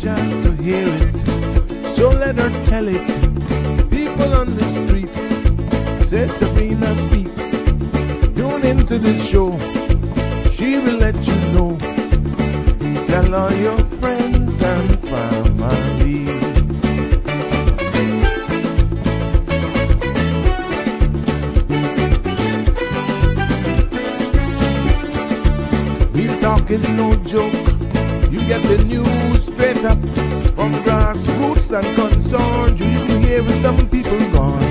chance to hear it, so let her tell it. People on the streets say Sabrina speaks. Tune into the show, she will let you know. Tell all your friends and family. Real talk is no joke. You get the news straight up from grassroots and concerns. You need to hear with some people gone.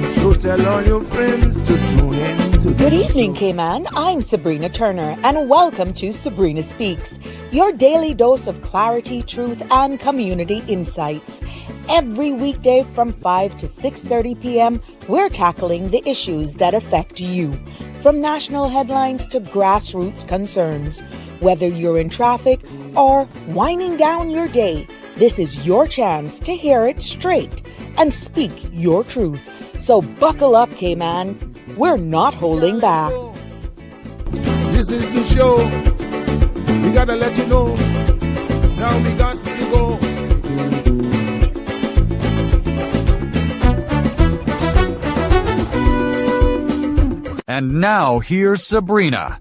So tell all your friends to tune in to the Good evening, show. Cayman. I'm Sabrina Turner, and welcome to Sabrina Speaks, your daily dose of clarity, truth, and community insights. Every weekday from 5 to 6:30 p.m., we're tackling the issues that affect you, from national headlines to grassroots concerns. Whether you're in traffic or winding down your day, this is your chance to hear it straight and speak your truth. So buckle up, Cayman. We're not holding back. This is the show. We gotta let you know. Now we got to go. And now here's Sabrina.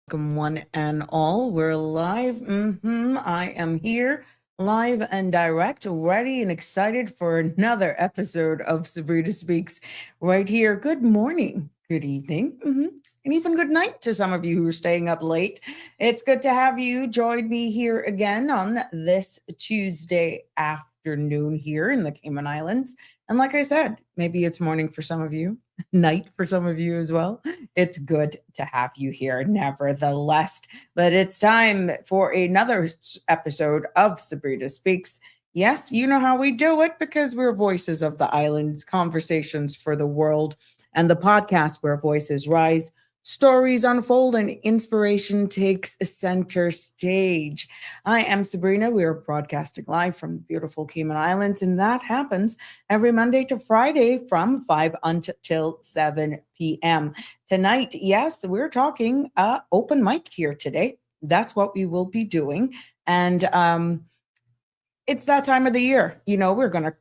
Welcome, one and all. We're live. I am here, live and direct, ready and excited for another episode of Sabrina Speaks right here. Good morning, good evening, and even good night to some of you who are staying up late. It's good to have you join me here again on this Tuesday afternoon here in the Cayman Islands. And like I said, maybe it's morning for some of you, night for some of you as well. It's good to have you here nevertheless. But it's time for another episode of Sabrina Speaks. Yes, you know how we do it because we're voices of the islands, conversations for the world, and the podcast where voices rise, stories unfold, and inspiration takes a center stage. I am Sabrina. We are broadcasting live from the beautiful Cayman Islands, and that happens every Monday to Friday from 5 until 7 p.m. Tonight, yes, we're talking open mic here today. That's what we will be doing. And it's that time of the year. You know, we're going to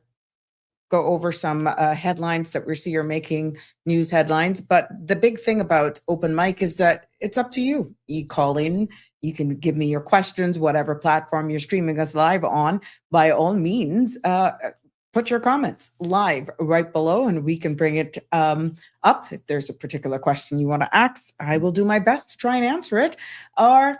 go over some headlines that we see are making news headlines. But the big thing about open mic is that it's up to you. You call in, you can give me your questions, whatever platform you're streaming us live on. By all means, put your comments live right below and we can bring it up. If there's a particular question you want to ask, I will do my best to try and answer it. Or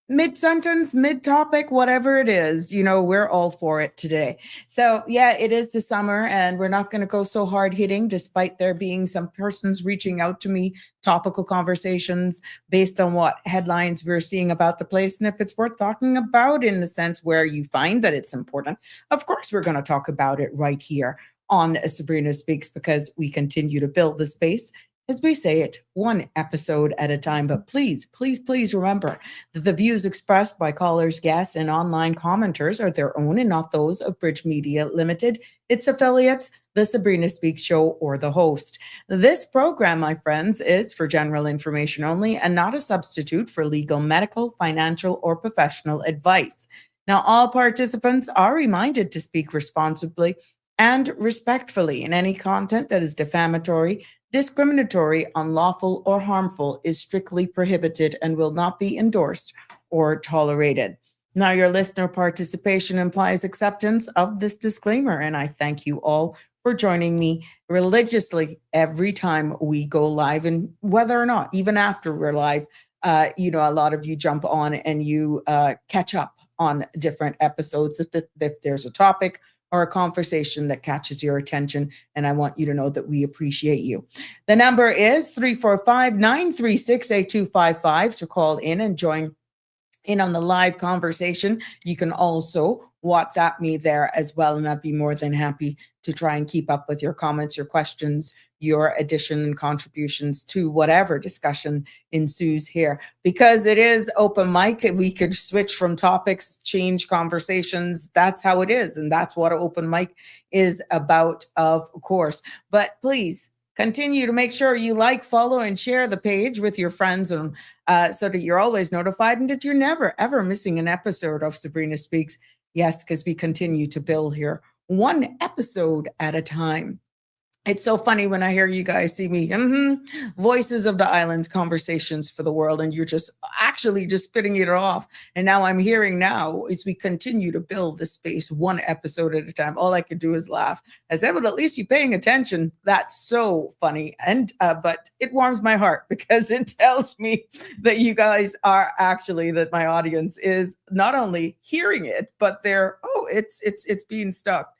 mid-sentence, mid-topic, whatever it is, you know, we're all for it today. So yeah, it is the summer and we're not going to go so hard hitting, despite there being some persons reaching out to me, topical conversations based on what headlines we're seeing about the place. And if it's worth talking about in the sense where you find that it's important, of course, we're going to talk about it right here on Sabrina Speaks, because we continue to build the space, as we say it, one episode at a time. But please, please, please remember that the views expressed by callers, guests, and online commenters are their own and not those of Bridge Media Limited, its affiliates, the Sabrina Speaks Show, or the host. This program, my friends, is for general information only and not a substitute for legal, medical, financial, or professional advice. Now, all participants are reminded to speak responsibly and respectfully, and any content that is defamatory, discriminatory, unlawful, or harmful is strictly prohibited and will not be endorsed or tolerated. Now, your listener participation implies acceptance of this disclaimer, and I thank you all for joining me religiously every time we go live, and whether or not, even after we're live, a lot of you jump on and you catch up on different episodes if there's a topic or a conversation that catches your attention. And I want you to know that we appreciate you. The number is 345-936-8255 to call in and join in on the live conversation. You can also WhatsApp me there as well, and I'd be more than happy to try and keep up with your comments, your questions, your addition and contributions to whatever discussion ensues here. Because it is open mic, we could switch from topics, change conversations. That's how it is, and that's what open mic is about, of course. But please, Continue to make sure you like, follow, and share the page with your friends, and so that you're always notified and that you're never, ever missing an episode of Sabrina Speaks. Yes, because we continue to build here one episode at a time. It's so funny when I hear you guys see me, voices of the islands, conversations for the world, and you're just actually just spitting it off. And now I'm hearing now as we continue to build this space one episode at a time. All I could do is laugh. I said, well, at least you're paying attention. That's so funny. And but it warms my heart because it tells me that you guys are actually, that my audience is not only hearing it, but they're, it's being stuck.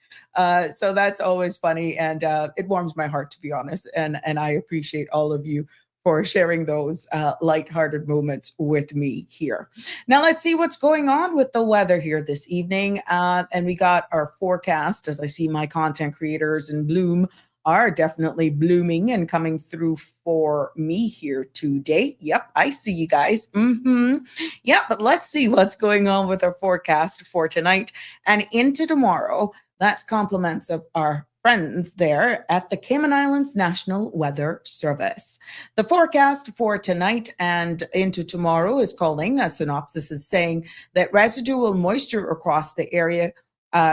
So that's always funny, and it warms my heart, to be honest. And I appreciate all of you for sharing those lighthearted moments with me here. Now let's see what's going on with the weather here this evening. And we got our forecast, as I see my content creators in bloom are definitely blooming and coming through for me here today. Yep, I see you guys. Yeah, but let's see what's going on with our forecast for tonight and into tomorrow. That's compliments of our friends there at the Cayman Islands National Weather Service. The forecast for tonight and into tomorrow is calling, a synopsis is saying that residual moisture across the area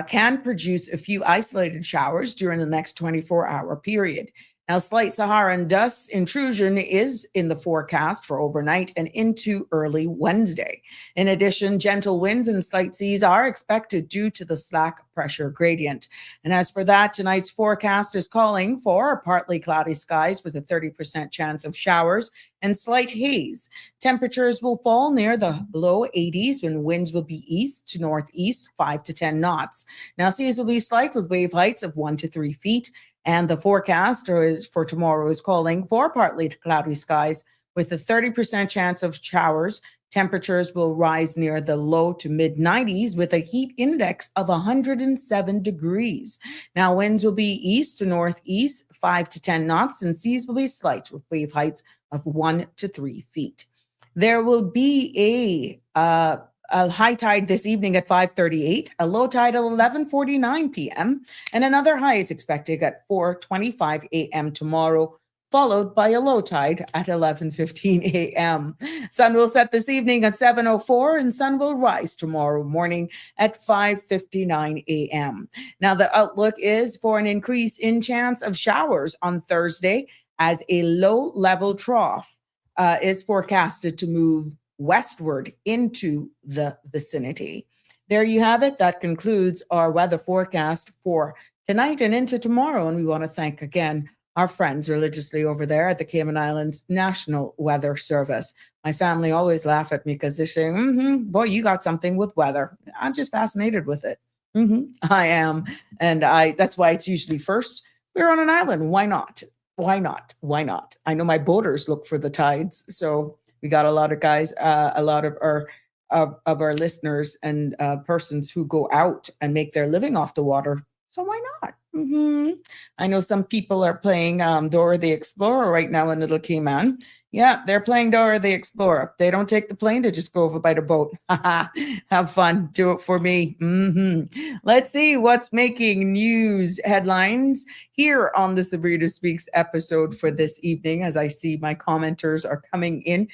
can produce a few isolated showers during the next 24-hour period. Now, slight Saharan dust intrusion is in the forecast for overnight and into early Wednesday. In addition, gentle winds and slight seas are expected due to the slack pressure gradient. And as for that, tonight's forecast is calling for partly cloudy skies with a 30% chance of showers and slight haze. Temperatures will fall near the low 80s when winds will be east to northeast, 5 to 10 knots. Now, seas will be slight with wave heights of 1 to 3 feet. And the forecast for tomorrow is calling for partly cloudy skies with a 30% chance of showers. Temperatures will rise near the low to mid 90s with a heat index of 107 degrees. Now, winds will be east to northeast, 5 to 10 knots, and seas will be slight with wave heights of 1 to 3 feet. There will be a high tide this evening at 5:38, a low tide at 11:49 p.m., and another high is expected at 4:25 a.m. tomorrow, followed by a low tide at 11:15 a.m. Sun will set this evening at 7:04, and sun will rise tomorrow morning at 5:59 a.m. Now, the outlook is for an increase in chance of showers on Thursday as a low-level trough is forecasted to move westward into the vicinity. There you have it. That concludes our weather forecast for tonight and into tomorrow. And we want to thank again our friends religiously over there at the Cayman Islands National Weather Service. My family always laugh at me because they're saying, boy, you got something with weather. I'm just fascinated with it. I am. And that's why it's usually first. We're on an island. Why not? Why not? Why not? I know my boaters look for the tides. So we got a lot of guys, a lot of our listeners and persons who go out and make their living off the water. So why not? I know some people are playing Dora the Explorer right now in Little Cayman. Yeah, they're playing Dora the Explorer. They don't take the plane, they just go over by the boat. Have fun. Do it for me. Let's see what's making news headlines here on the Sabrina Speaks episode for this evening. As I see my commenters are coming in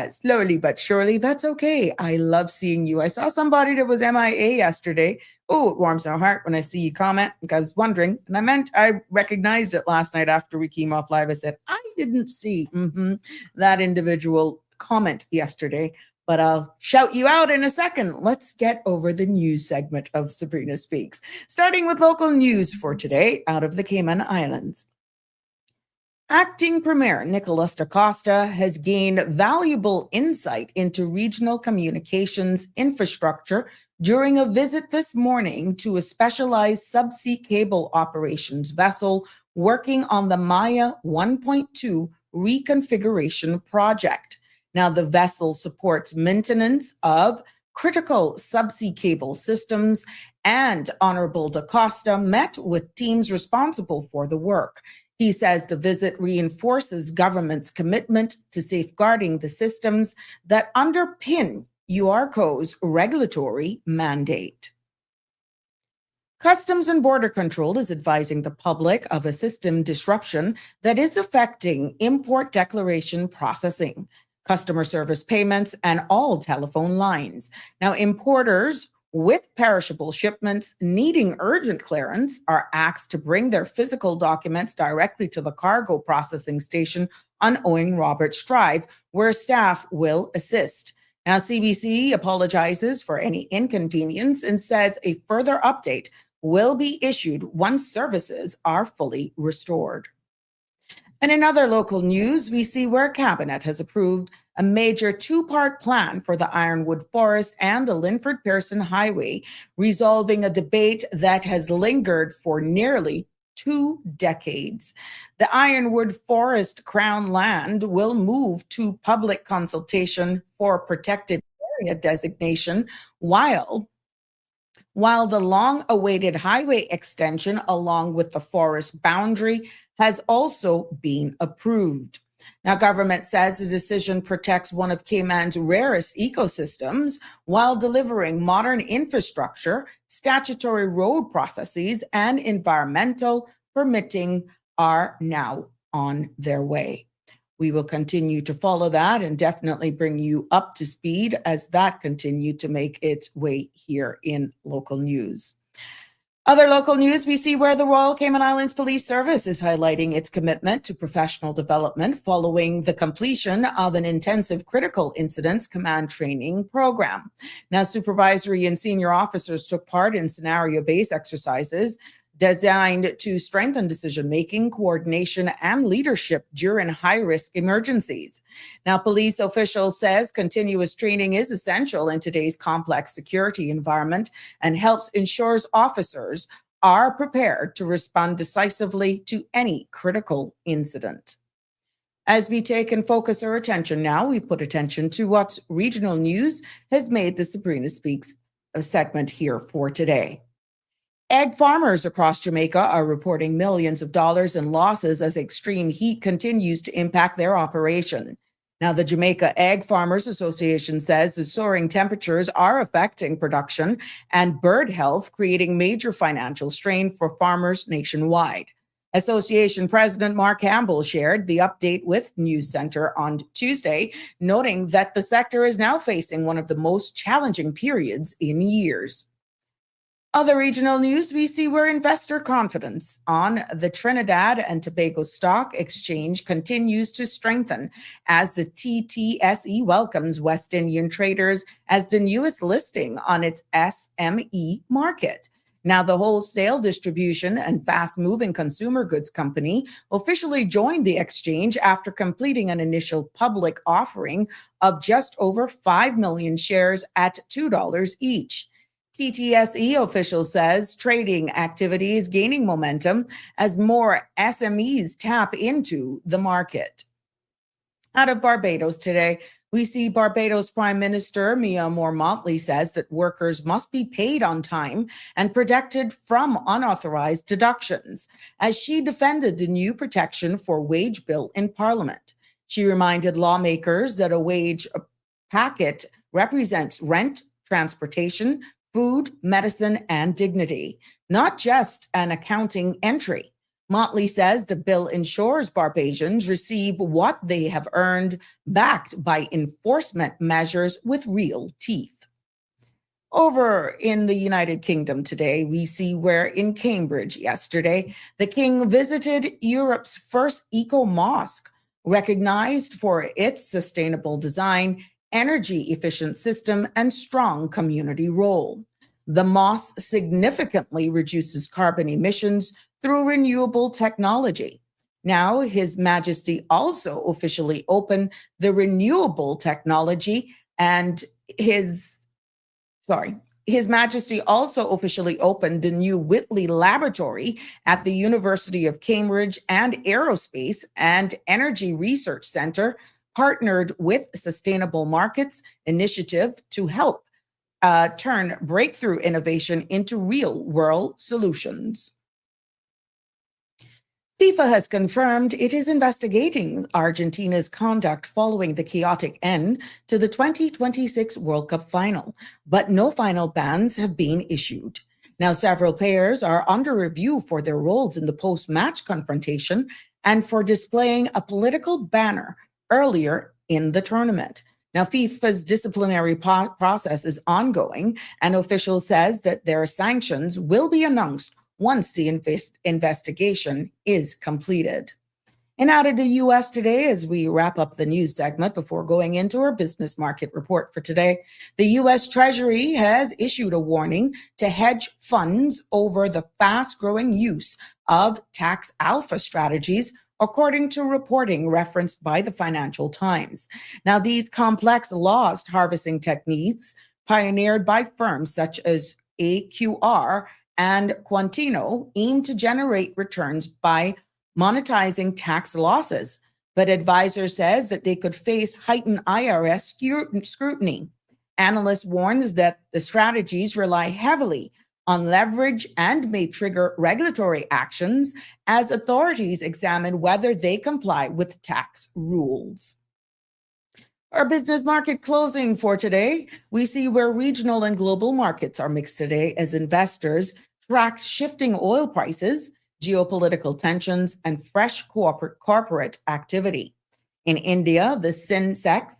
slowly but surely. That's okay. I love seeing you. I saw somebody that was MIA yesterday. Oh, it warms our heart when I see you comment. I was wondering, and I recognized it last night after we came off live. I said, I didn't see that individual comment yesterday, but I'll shout you out in a second. Let's get over the news segment of Sabrina Speaks, starting with local news for today out of the Cayman Islands. Acting Premier Nicholas da Costa has gained valuable insight into regional communications infrastructure during a visit this morning to a specialized subsea cable operations vessel working on the Maya 1.2 reconfiguration project. Now, the vessel supports maintenance of critical subsea cable systems, and Honorable da Costa met with teams responsible for the work. He says the visit reinforces government's commitment to safeguarding the systems that underpin URCO's regulatory mandate. Customs and Border Control is advising the public of a system disruption that is affecting import declaration processing, customer service payments, and all telephone lines. Now, importers with perishable shipments needing urgent clearance are asked to bring their physical documents directly to the cargo processing station on Owen Roberts Drive, where staff will assist. Now, CBC apologizes for any inconvenience and says a further update will be issued once services are fully restored. And in other local news, we see where Cabinet has approved a major two-part plan for the Ironwood Forest and the Linford Pearson Highway, resolving a debate that has lingered for nearly 2 decades. The Ironwood Forest Crown land will move to public consultation for protected area designation, while the long-awaited highway extension along with the forest boundary has also been approved. Now, government says the decision protects one of Cayman's rarest ecosystems while delivering modern infrastructure, statutory road processes, and environmental permitting are now on their way. We will continue to follow that and definitely bring you up to speed as that continues to make its way here in local news. Other local news, we see where the Royal Cayman Islands Police Service is highlighting its commitment to professional development following the completion of an intensive critical incidents command training program. Now, supervisory and senior officers took part in scenario-based exercises designed to strengthen decision-making, coordination, and leadership during high-risk emergencies. Now, police officials says continuous training is essential in today's complex security environment and helps ensures officers are prepared to respond decisively to any critical incident. As we take and focus our attention now, we put attention to what regional news has made the Sabrina Speaks segment here for today. Egg farmers across Jamaica are reporting millions of dollars in losses as extreme heat continues to impact their operation. Now, the Jamaica Egg Farmers Association says the soaring temperatures are affecting production and bird health, creating major financial strain for farmers nationwide. Association President Mark Campbell shared the update with News Center on Tuesday, noting that the sector is now facing one of the most challenging periods in years. Other regional news, we see where investor confidence on the Trinidad and Tobago Stock Exchange continues to strengthen as the TTSE welcomes West Indian traders as the newest listing on its SME market. Now, the wholesale distribution and fast-moving consumer goods company officially joined the exchange after completing an initial public offering of just over 5 million shares at $2 each. TTSE official says trading activity is gaining momentum as more SMEs tap into the market. Out of Barbados today, we see Barbados Prime Minister Mia Moore-Motley says that workers must be paid on time and protected from unauthorized deductions as she defended the new protection for wage bill in Parliament. She reminded lawmakers that a wage packet represents rent, transportation, food, medicine, and dignity, not just an accounting entry. Motley says the bill ensures Barbadians receive what they have earned, backed by enforcement measures with real teeth. Over in the United Kingdom today, we see where in Cambridge yesterday, the King visited Europe's first eco-mosque, recognized for its sustainable design, energy-efficient system, and strong community role. The mosque significantly reduces carbon emissions through renewable technology. Now, His Majesty also officially opened the renewable technology and His Majesty also officially opened the new Whitley Laboratory at the University of Cambridge and Aerospace and Energy Research Center, partnered with Sustainable Markets Initiative to help turn breakthrough innovation into real-world solutions. FIFA has confirmed it is investigating Argentina's conduct following the chaotic end to the 2026 World Cup final, but no final bans have been issued. Now, several players are under review for their roles in the post-match confrontation and for displaying a political banner earlier in the tournament. Now, FIFA's disciplinary process is ongoing, and officials says that their sanctions will be announced once the investigation is completed. And out of the U.S. today, as we wrap up the news segment before going into our business market report for today, the U.S. Treasury has issued a warning to hedge funds over the fast-growing use of tax alpha strategies, according to reporting referenced by the Financial Times. Now, these complex loss harvesting techniques, pioneered by firms such as AQR and Quantino, aim to generate returns by monetizing tax losses. But advisor says that they could face heightened IRS scrutiny. Analyst warns that the strategies rely heavily on leverage and may trigger regulatory actions as authorities examine whether they comply with tax rules. Our business market closing for today, we see where regional and global markets are mixed today as investors track shifting oil prices, geopolitical tensions, and fresh corporate activity. In India, the Sensex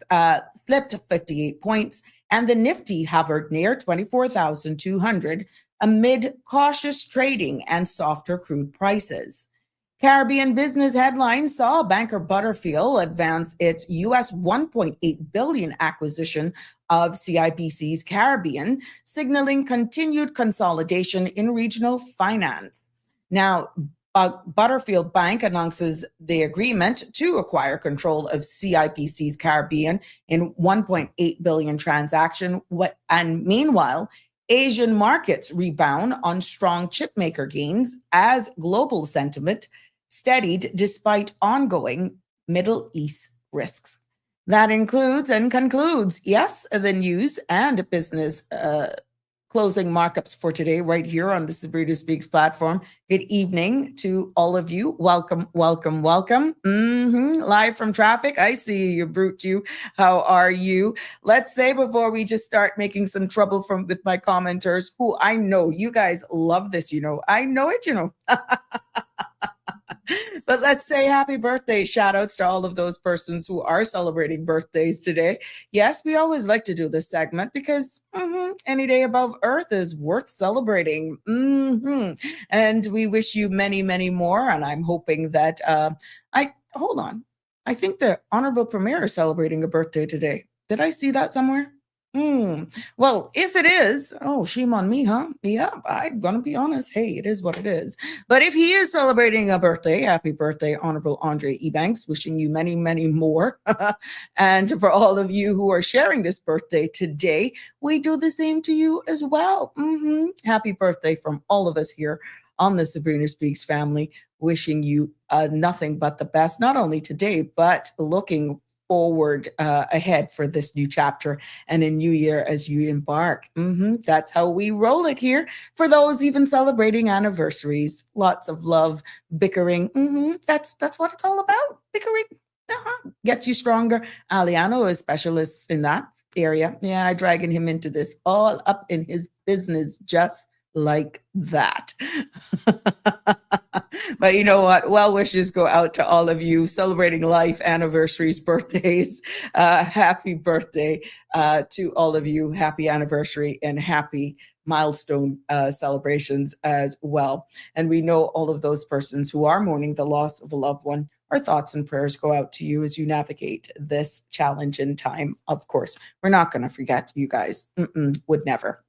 slipped 58 points and the Nifty hovered near 24,200 amid cautious trading and softer crude prices. Caribbean business headlines saw Banker Butterfield advance its US $1.8 billion acquisition of CIBC's Caribbean, signaling continued consolidation in regional finance. Now, Butterfield Bank announces the agreement to acquire control of CIBC's Caribbean in $1.8 billion transaction. And meanwhile, Asian markets rebound on strong chipmaker gains as global sentiment steadied despite ongoing Middle East risks. That includes and concludes, yes, the news and business closing markups for today right here on the Sabrina Speaks platform. Good evening to all of you. Welcome, welcome, welcome. Live from traffic. I see you, Brute you. How are you? Let's say before we just start making some trouble with my commenters, who I know you guys love this, I know it, But let's say happy birthday. Shout outs to all of those persons who are celebrating birthdays today. Yes, we always like to do this segment because any day above earth is worth celebrating. And we wish you many, many more. And I'm hoping that hold on. I think the Honorable Premier is celebrating a birthday today. Did I see that somewhere? Well, if it is, shame on me, huh? Yeah, I'm gonna be honest. Hey, it is what it is. But if he is celebrating a birthday, happy birthday, Honorable Andre Ebanks. Wishing you many, many more. And for all of you who are sharing this birthday today, we do the same to you as well. Happy birthday from all of us here on the Sabrina Speaks family. Wishing you nothing but the best, not only today, but looking forward ahead for this new chapter and a new year as you embark. That's how we roll it here. For those even celebrating anniversaries, lots of love, bickering. That's what it's all about. Bickering gets you stronger. Aliano is specialist in that area. Yeah, I dragging him into this, all up in his business, just like that. But you know what? Well wishes go out to all of you celebrating life, anniversaries, birthdays. Happy birthday to all of you. Happy anniversary and happy milestone celebrations as well. And we know all of those persons who are mourning the loss of a loved one. Our thoughts and prayers go out to you as you navigate this challenging time. Of course, we're not going to forget you guys. Would never.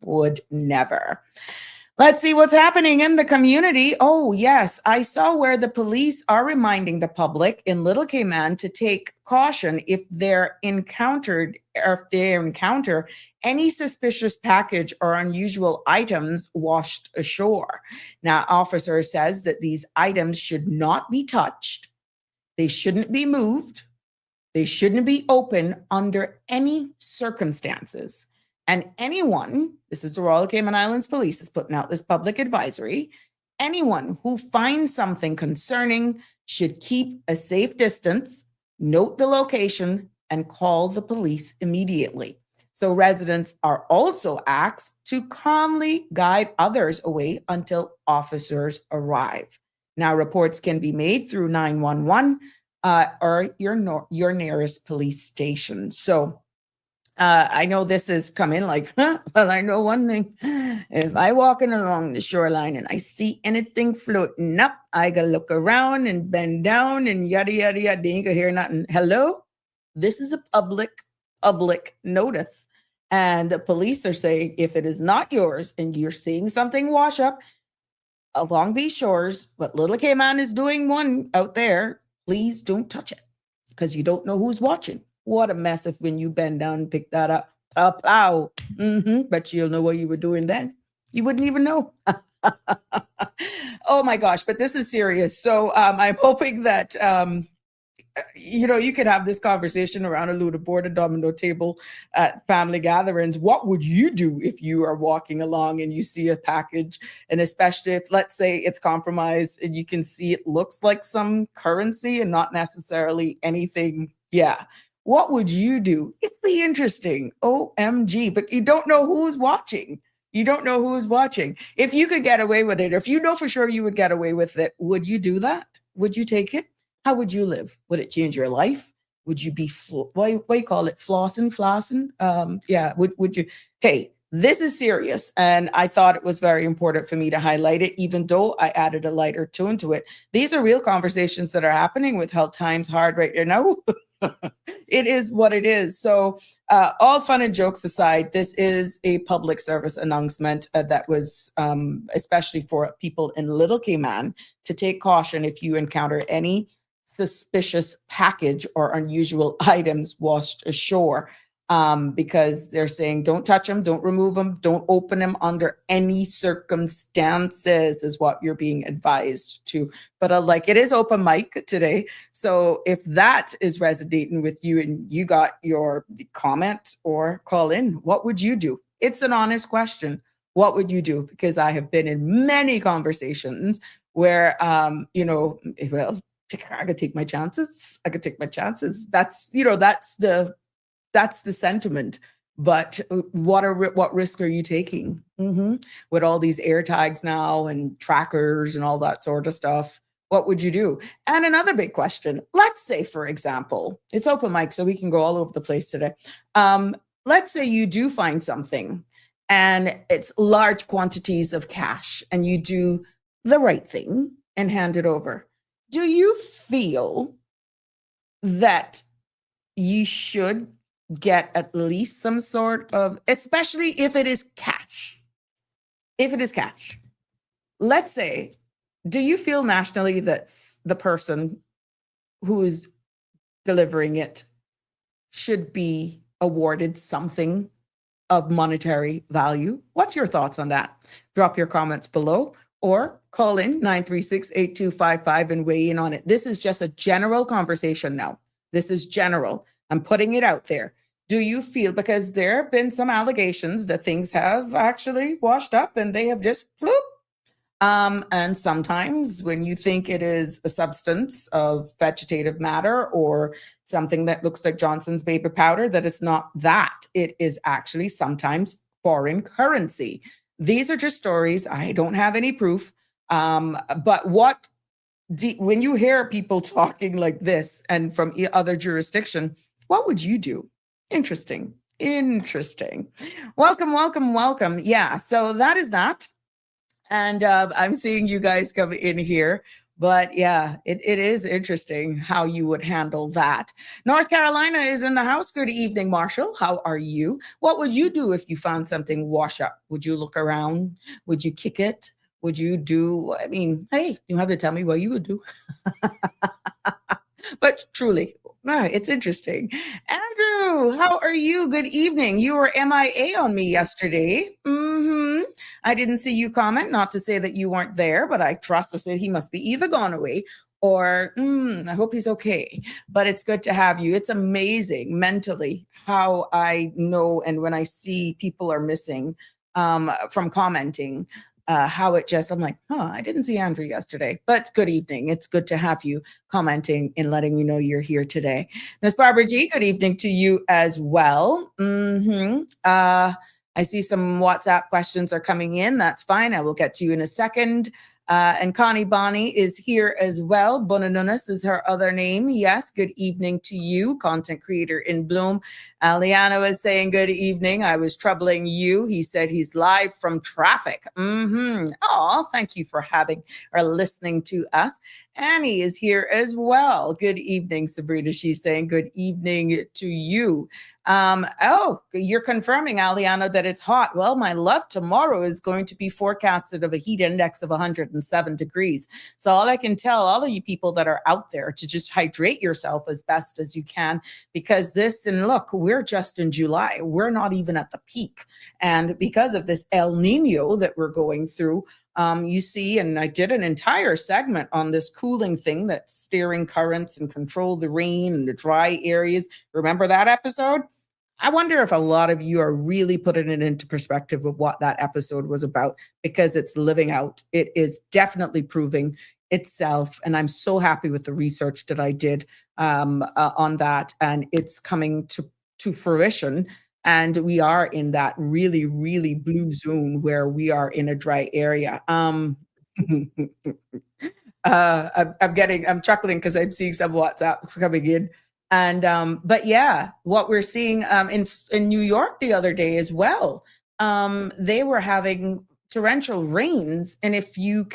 Let's see what's happening in the community. Oh, yes. I saw where the police are reminding the public in Little Cayman to take caution if they encounter any suspicious package or unusual items washed ashore. Now, officer says that these items should not be touched. They shouldn't be moved. They shouldn't be opened under any circumstances. And anyone, this is the Royal Cayman Islands Police is putting out this public advisory, anyone who finds something concerning should keep a safe distance, note the location, and call the police immediately. So residents are also asked to calmly guide others away until officers arrive. Now, reports can be made through 911 or your nearest police station. So I know this is coming like, well, I know one thing. If I walking along the shoreline and I see anything floating up, I gotta look around and bend down and yada, yada, yada. You ain't gonna hear nothing. Hello? This is a public notice. And the police are saying, if it is not yours and you're seeing something wash up along these shores, what Little Cayman is doing one out there, please don't touch it because you don't know who's watching. What a mess if when you bend down and pick that up. Ow. But you'll know what you were doing then. You wouldn't even know. Oh my gosh, but this is serious. So I'm hoping that you could have this conversation around a Luda board, a domino table at family gatherings. What would you do if you are walking along and you see a package? And especially if, let's say, it's compromised and you can see it looks like some currency and not necessarily anything. Yeah. What would you do? It'd be interesting. OMG. But you don't know who's watching. You don't know who's watching. If you could get away with it, if you know for sure you would get away with it, would you do that? Would you take it? How would you live? Would it change your life? Would you be, what do you call it? Flossing? Yeah. Would you? Hey, this is serious. And I thought it was very important for me to highlight it, even though I added a lighter tone to it. These are real conversations that are happening with how time's hard right now. It is what it is. So all fun and jokes aside, this is a public service announcement that was especially for people in Little Cayman to take caution if you encounter any suspicious package or unusual items washed ashore, because they're saying don't touch them, don't remove them, don't open them under any circumstances is what you're being advised to. But it is open mic today. So if that is resonating with you and you got your comment or call in, what would you do? It's an honest question. What would you do? Because I have been in many conversations where, I could take my chances. That's the sentiment. But what risk are you taking with all these air tags now and trackers and all that sort of stuff? What would you do? And another big question. Let's say, for example, it's open mic, so we can go all over the place today. Let's say you do find something and it's large quantities of cash and you do the right thing and hand it over. Do you feel that you should get at least some sort of, especially if it is cash? If it is cash, let's say, do you feel nationally that the person who is delivering it should be awarded something of monetary value? What's your thoughts on that? Drop your comments below or call in 936-8255 and weigh in on it. This is just a general conversation now. This is general. I'm putting it out there. Do you feel, because there have been some allegations that things have actually washed up and they have just bloop. And sometimes when you think it is a substance of vegetative matter or something that looks like Johnson's baby powder, that it's not that. It is actually sometimes foreign currency. These are just stories. I don't have any proof. But when you hear people talking like this and from other jurisdiction, what would you do? Interesting. Welcome. Yeah, so that is that. And I'm seeing you guys come in here. But yeah, it is interesting how you would handle that. North Carolina is in the house. Good evening, Marshall. How are you? What would you do if you found something wash up? Would you look around? Would you kick it? Would you do, hey, you have to tell me what you would do. But truly, it's interesting. Andrew, how are you? Good evening. You were MIA on me yesterday. I didn't see you comment, not to say that you weren't there, but I trust I said he must be either gone away or I hope he's okay. But it's good to have you. It's amazing mentally how I know, and when I see people are missing from commenting, how it just, I'm like, I didn't see Andrew yesterday, but good evening. It's good to have you commenting and letting me know you're here today. Miss Barbara G, good evening to you as well. I see some WhatsApp questions are coming in. That's fine. I will get to you in a second. And Connie Bonnie is here as well. Bonanunas is her other name. Yes, good evening to you, content creator in Bloom. Liana is saying good evening. I was troubling you. He said he's live from traffic. Oh, thank you for having or listening to us. Annie is here as well. Good evening, Sabrina. She's saying good evening to you. You're confirming, Aliana, that it's hot. Well, my love, tomorrow is going to be forecasted of a heat index of 107 degrees. So all I can tell all of you people that are out there to just hydrate yourself as best as you can, because and look, we're just in July. We're not even at the peak. And because of this El Nino that we're going through, you see, and I did an entire segment on this cooling thing that's steering currents and control the rain and the dry areas. Remember that episode? I wonder if a lot of you are really putting it into perspective of what that episode was about, because it's living out. It is definitely proving itself. And I'm so happy with the research that I did on that. And it's coming to fruition. And we are in that really, really blue zone where we are in a dry area. I'm chuckling because I'm seeing some WhatsApps coming in. And but yeah, what we're seeing in New York the other day as well, they were having torrential rains. And if you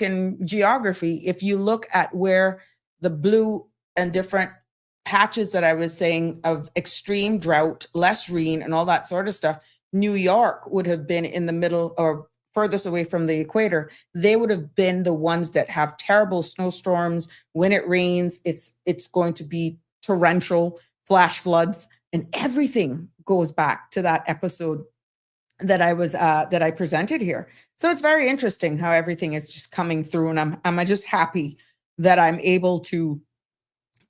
look at where the blue and different patches that I was saying of extreme drought, less rain, and all that sort of stuff, New York would have been in the middle or furthest away from the equator. They would have been the ones that have terrible snowstorms. When it rains, it's going to be torrential, flash floods, and everything goes back to that episode that I presented here. So it's very interesting how everything is just coming through, and I'm just happy that I'm able to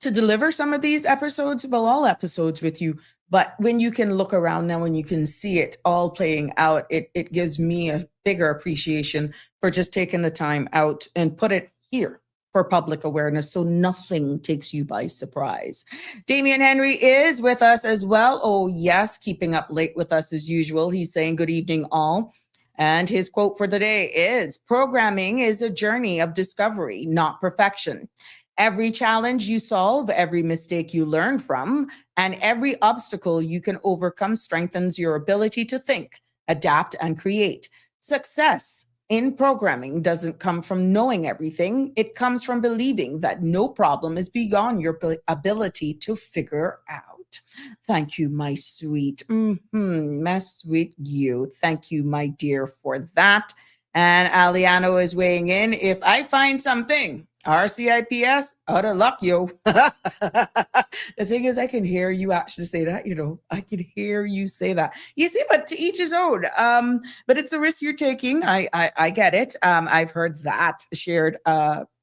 deliver some of these episodes, well, all episodes with you. But when you can look around now and you can see it all playing out, it gives me a bigger appreciation for just taking the time out and put it here for public awareness, so nothing takes you by surprise. Damian Henry is with us as well. Oh yes, keeping up late with us as usual. He's saying good evening all. And his quote for the day is, programming is a journey of discovery, not perfection. Every challenge you solve, every mistake you learn from, and every obstacle you can overcome strengthens your ability to think, adapt, and create. Success in programming doesn't come from knowing everything. It comes from believing that no problem is beyond your ability to figure out. Thank you, my sweet, my sweet you. Thank you, my dear, for that. And Aliano is weighing in. If I find something, RCIPS, out of luck, yo. The thing is, I can hear you actually say that, I can hear you say that. You see, but to each his own. But it's a risk you're taking. I get it. I've heard that shared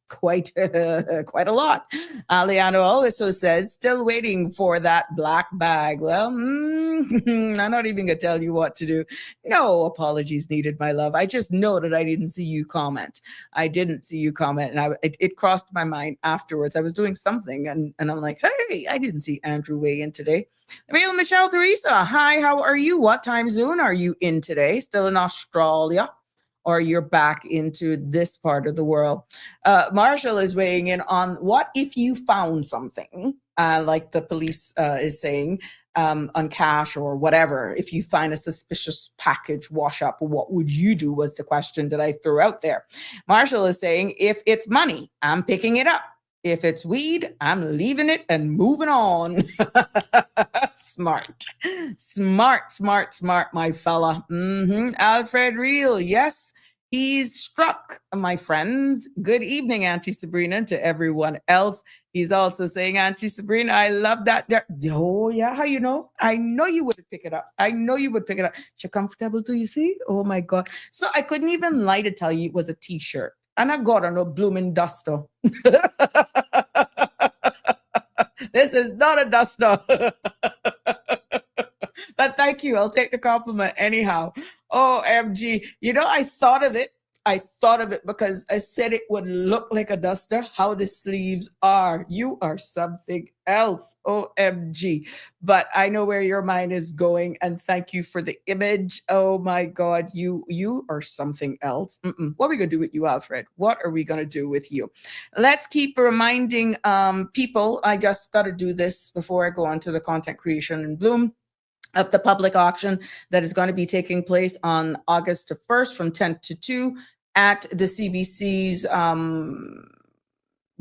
quite a lot. Leandro also says, still waiting for that black bag. Well, I'm not even gonna tell you what to do. No apologies needed, my love. I just know that I didn't see you comment. I didn't see you comment, and it crossed my mind afterwards. I was doing something, and I'm like, hey, I didn't see Andrew weigh in today. Emil Michelle Teresa, hi, how are you? What time zone are you in today? Still in Australia? Or you're back into this part of the world. Marshall is weighing in on what if you found something, like the police is saying, on cash or whatever. If you find a suspicious package wash up, what would you do was the question that I threw out there. Marshall is saying, if it's money, I'm picking it up. If it's weed, I'm leaving it and moving on. Smart, my fella. Alfred Reel, yes, he's struck, my friends. Good evening, Auntie Sabrina, to everyone else. He's also saying, Auntie Sabrina, I love that. Oh, yeah, how you know? I know you would pick it up. You're comfortable too, you see? Oh, my God. So I couldn't even lie to tell you it was a T-shirt. And I got on a blooming duster. This is not a duster. But thank you. I'll take the compliment anyhow. OMG. I thought of it. I thought of it because I said it would look like a duster. How the sleeves are. You are something else. OMG. But I know where your mind is going. And thank you for the image. Oh my God. You are something else. What are we going to do with you, Alfred? What are we going to do with you? Let's keep reminding people. I just got to do this before I go on to the content creation in Bloom, of the public auction that is going to be taking place on August 1st from 10 to 2 at the CBC's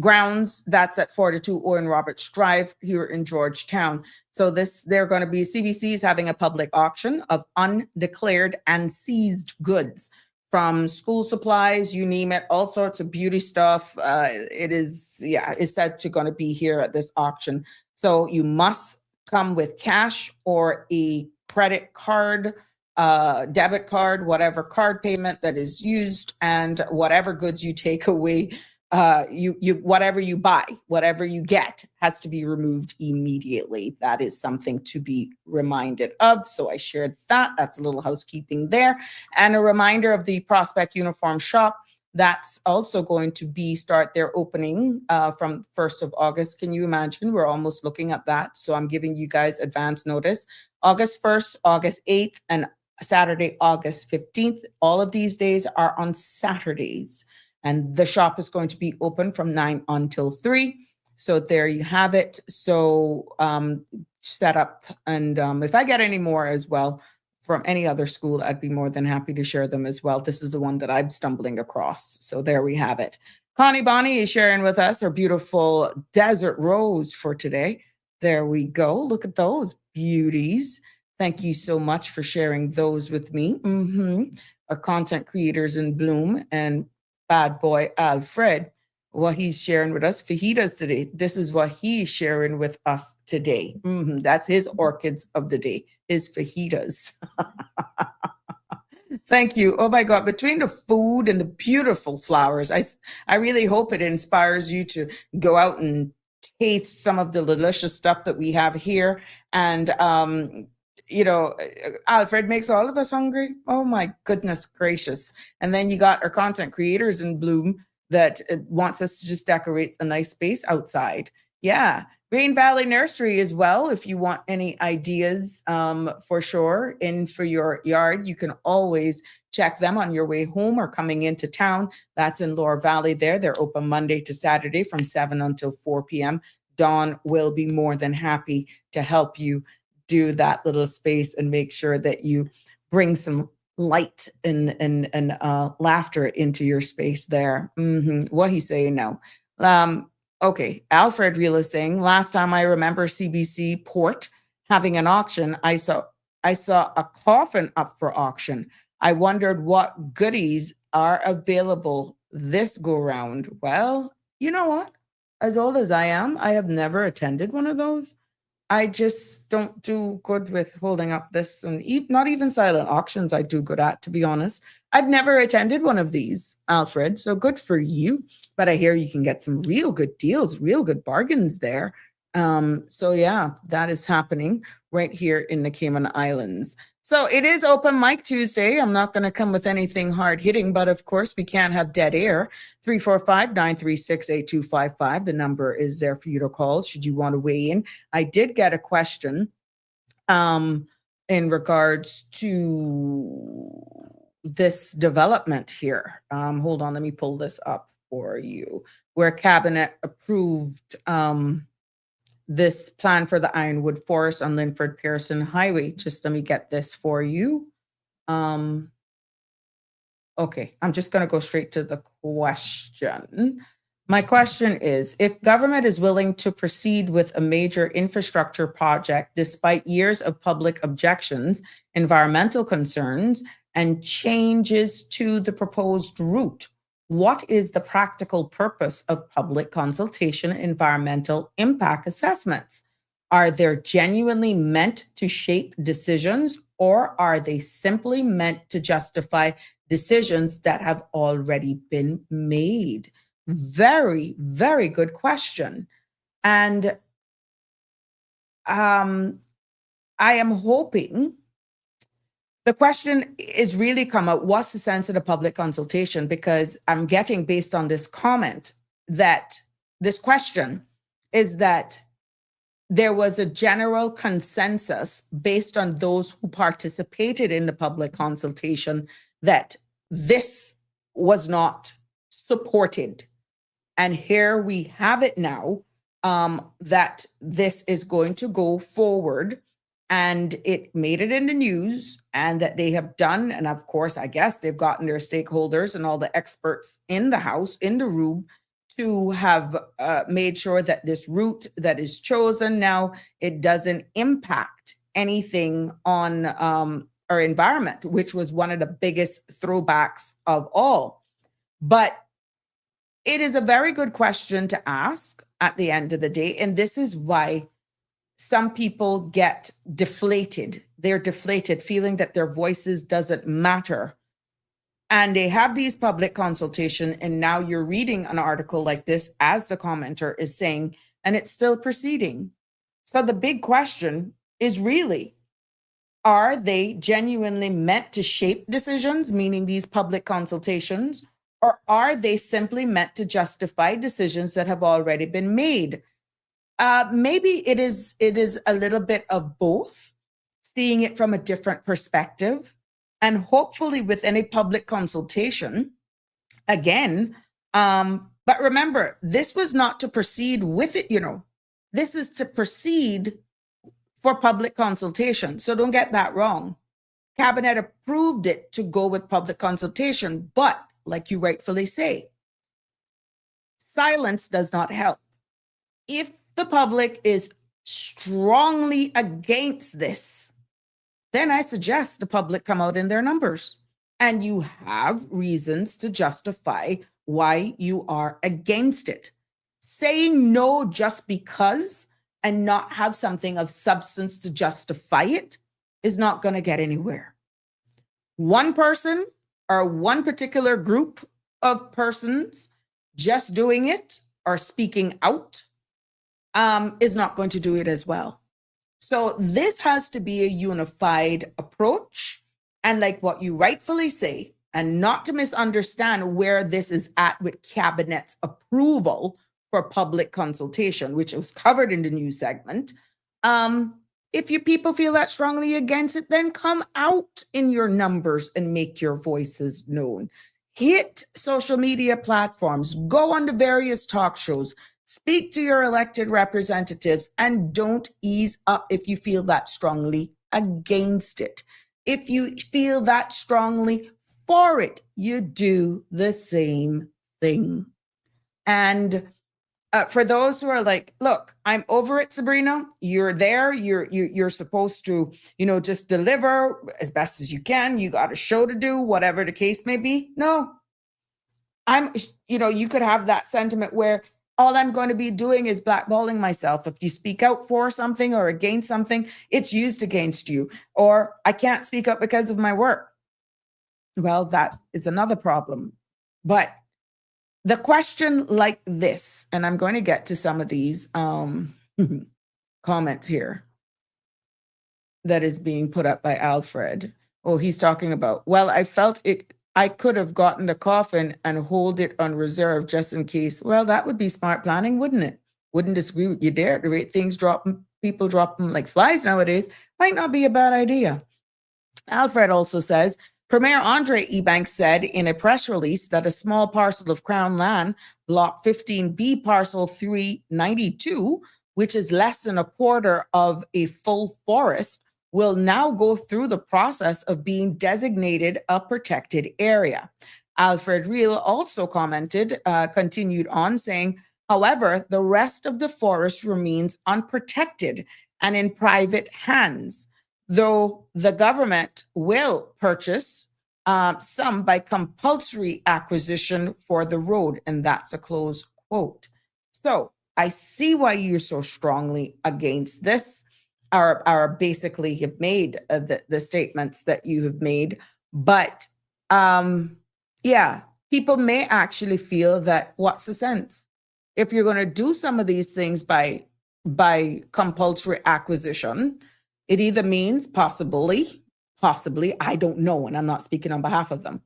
grounds. That's at 42 Owen Roberts Drive here in Georgetown. So they're going to be, CBC is having a public auction of undeclared and seized goods, from school supplies, you name it, all sorts of beauty stuff. It's said to going to be here at this auction. So you must come with cash or a credit card, debit card, whatever card payment that is used, and whatever goods you take away, whatever you buy, whatever you get has to be removed immediately. That is something to be reminded of. So I shared that. That's a little housekeeping there. And a reminder of the Prospect Uniform Shop. That's also going to start their opening from 1st of August. Can you imagine? We're almost looking at that. So I'm giving you guys advance notice. August 1st, August 8th, and Saturday, August 15th. All of these days are on Saturdays. And the shop is going to be open from 9 until 3. So there you have it. So set up. And if I get any more as well from any other school, I'd be more than happy to share them as well. This is the one that I'm stumbling across. So there we have it. Connie Bonnie is sharing with us her beautiful desert rose for today. There we go. Look at those beauties. Thank you so much for sharing those with me. Our content creators in Bloom, and bad boy Alfred, what he's sharing with us, fajitas today. This is what he's sharing with us today. That's his orchids of the day, his fajitas. Thank you. Oh my God, between the food and the beautiful flowers, I really hope it inspires you to go out and taste some of the delicious stuff that we have here. And Alfred makes all of us hungry. Oh my goodness gracious. And then you got our content creators in Bloom that wants us to just decorate a nice space outside. Yeah. Rain Valley Nursery as well. If you want any ideas for sure for your yard, you can always check them on your way home or coming into town. That's in Lower Valley there. They're open Monday to Saturday from 7 until 4 p.m. Dawn will be more than happy to help you do that little space and make sure that you bring some light and laughter into your space there. What he's saying now. Okay, Alfred Real is saying, last time I remember CBC Port having an auction, I saw a coffin up for auction. I wondered what goodies are available this go round. Well, you know what? As old as I am, I have never attended one of those. I just don't do good with holding up this, and not even silent auctions I do good at, to be honest. I've never attended one of these, Alfred, so good for you. But I hear you can get some real good deals, real good bargains there. So yeah, that is happening right here in the Cayman Islands. So it is Open Mic Tuesday. I'm not going to come with anything hard hitting, but of course we can't have dead air. 345-936-8255. The number is there for you to call should you want to weigh in. I did get a question in regards to this development here. Hold on, let me pull this up for you. Where Cabinet approved this plan for the Ironwood Forest on Linford Pearson Highway. Just let me get this for you. Okay, I'm just going to go straight to the question. My question is, if government is willing to proceed with a major infrastructure project despite years of public objections, environmental concerns, and changes to the proposed route, what is the practical purpose of public consultation environmental impact assessments? Are they genuinely meant to shape decisions, or are they simply meant to justify decisions that have already been made? Very, very good question. And I am hoping The question is really come out, what's the sense of the public consultation? Because I'm getting, based on this comment, that this question is that there was a general consensus based on those who participated in the public consultation that this was not supported. And here we have it now, that this is going to go forward, and it made it in the news, and that they have done. And of course, I guess they've gotten their stakeholders and all the experts in the House, in the room, to have made sure that this route that is chosen now, it doesn't impact anything on our environment, which was one of the biggest throwbacks of all. But it is a very good question to ask at the end of the day. And this is why some people get deflated. They're deflated, feeling that their voices doesn't matter. And they have these public consultation, and now you're reading an article like this, as the commenter is saying, and it's still proceeding. So the big question is really, are they genuinely meant to shape decisions, meaning these public consultations, or are they simply meant to justify decisions that have already been made? Maybe it is a little bit of both, seeing it from a different perspective. And hopefully with any public consultation, again, but remember, this was not to proceed with it, this is to proceed for public consultation. So don't get that wrong. Cabinet approved it to go with public consultation, but like you rightfully say, silence does not help. If the public is strongly against this, then I suggest the public come out in their numbers, and you have reasons to justify why you are against it. Saying no just because and not have something of substance to justify it is not going to get anywhere. One person or one particular group of persons just doing it or speaking out is not going to do it as well. So this has to be a unified approach. And like what you rightfully say, and not to misunderstand where this is at with Cabinet's approval for public consultation, which was covered in the news segment. If you people feel that strongly against it, then come out in your numbers and make your voices known. Hit social media platforms, go on to various talk shows, speak to your elected representatives, and don't ease up if you feel that strongly against it. If you feel that strongly for it, you do the same thing. And for those who are like, look, I'm over it, Sabrina. You're there. You're supposed to, just deliver as best as you can. You got a show to do, whatever the case may be. No, you could have that sentiment where all I'm going to be doing is blackballing myself. If you speak out for something or against something, it's used against you. Or I can't speak up because of my work. Well, that is another problem. But the question like this, and I'm going to get to some of these comments here that is being put up by Alfred. Oh, he's talking about, well, I felt it. I could have gotten the coffin and hold it on reserve just in case. Well, that would be smart planning, wouldn't it? Wouldn't disagree with you there. The rate things dropping, people dropping like flies nowadays might not be a bad idea. Alfred also says, Premier Andre Ebanks said in a press release that a small parcel of Crown land, Block 15B, Parcel 392, which is less than a quarter of a full forest, will now go through the process of being designated a protected area. Alfred Reel also continued on saying, however, the rest of the forest remains unprotected and in private hands, though the government will purchase some by compulsory acquisition for the road. And that's a close quote. So I see why you're so strongly against this. Are basically have made the statements that you have made. But people may actually feel that what's the sense? If you're going to do some of these things by compulsory acquisition, it either means possibly possibly, I don't know, and I'm not speaking on behalf of them.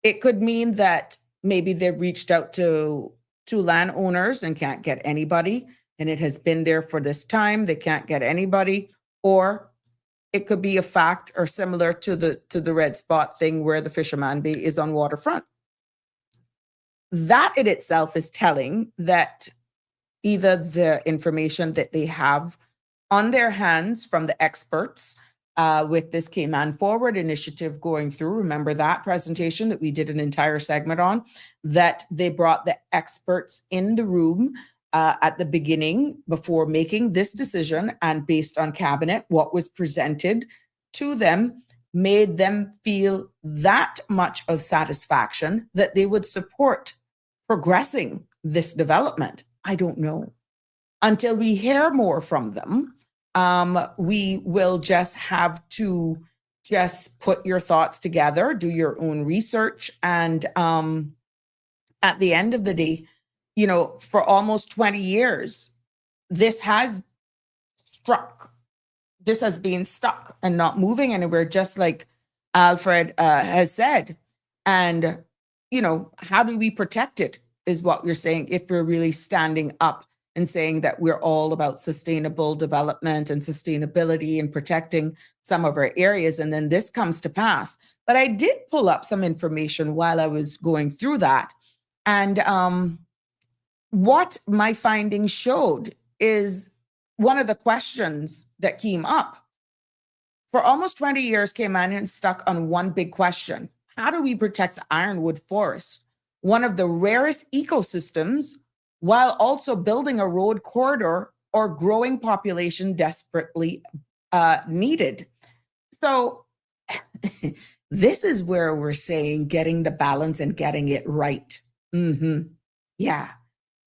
It could mean that maybe they've reached out to landowners and can't get anybody, and it has been there for this time, they can't get anybody. Or it could be a fact or similar to the red spot thing where the fisherman bay is on waterfront. That in itself is telling that either the information that they have on their hands from the experts with this Cayman Forward initiative going through. Remember that presentation that we did an entire segment on, that they brought the experts in the room at the beginning before making this decision, and based on cabinet, what was presented to them made them feel that much of satisfaction that they would support progressing this development. I don't know. Until we hear more from them, we will just have to just put your thoughts together, do your own research. And at the end of the day, you know, for almost 20 years, this has been stuck and not moving anywhere, just like Alfred has said. And, you know, how do we protect it is what you're saying, if we're really standing up and saying that we're all about sustainable development and sustainability and protecting some of our areas. And then this comes to pass. But I did pull up some information while I was going through that. And what my findings showed is one of the questions that came up. For almost 20 years, Caymanians stuck on one big question. How do we protect the ironwood forest, one of the rarest ecosystems, while also building a road corridor or growing population desperately needed? So this is where we're saying getting the balance and getting it right. Yeah.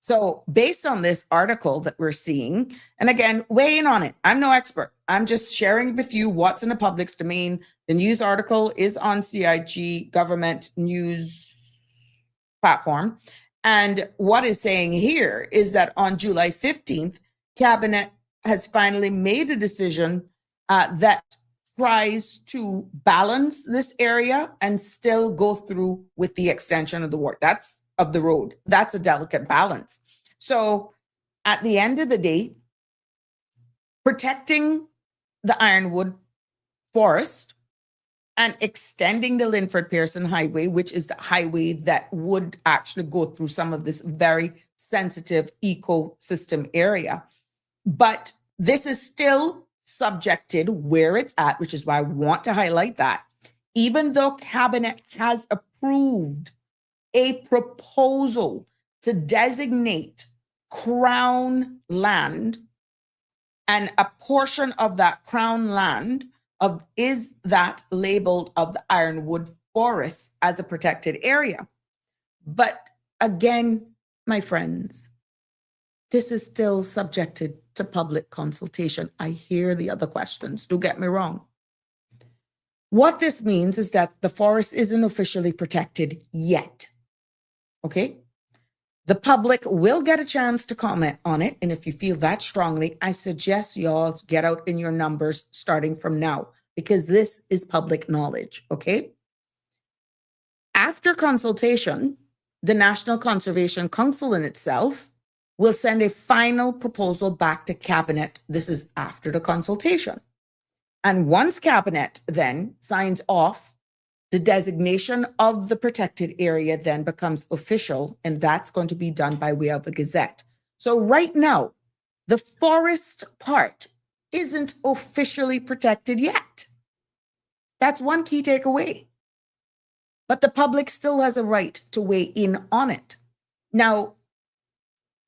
So based on this article that we're seeing, and again, weigh in on it. I'm no expert. I'm just sharing with you what's in the public's domain. The news article is on CIG government news platform. And what is saying here is that on July 15th, Cabinet has finally made a decision that tries to balance this area and still go through with the extension of the work. That's of the road. That's a delicate balance. So at the end of the day, protecting the ironwood forest and extending the Linford Pearson Highway, which is the highway that would actually go through some of this very sensitive ecosystem area. But this is still subjected where it's at, which is why I want to highlight that. Even though Cabinet has approved a proposal to designate Crown land, and a portion of that Crown land is that labeled of the ironwood forest as a protected area. But again, my friends, this is still subjected to public consultation. I hear the other questions, don't get me wrong. What this means is that the forest isn't officially protected yet. Okay? The public will get a chance to comment on it. And if you feel that strongly, I suggest y'all get out in your numbers starting from now, because this is public knowledge. Okay? After consultation, the National Conservation Council in itself will send a final proposal back to Cabinet. This is after the consultation. And once Cabinet then signs off, the designation of the protected area then becomes official, and that's going to be done by way of a gazette. So right now, the forest part isn't officially protected yet. That's one key takeaway. But the public still has a right to weigh in on it. Now,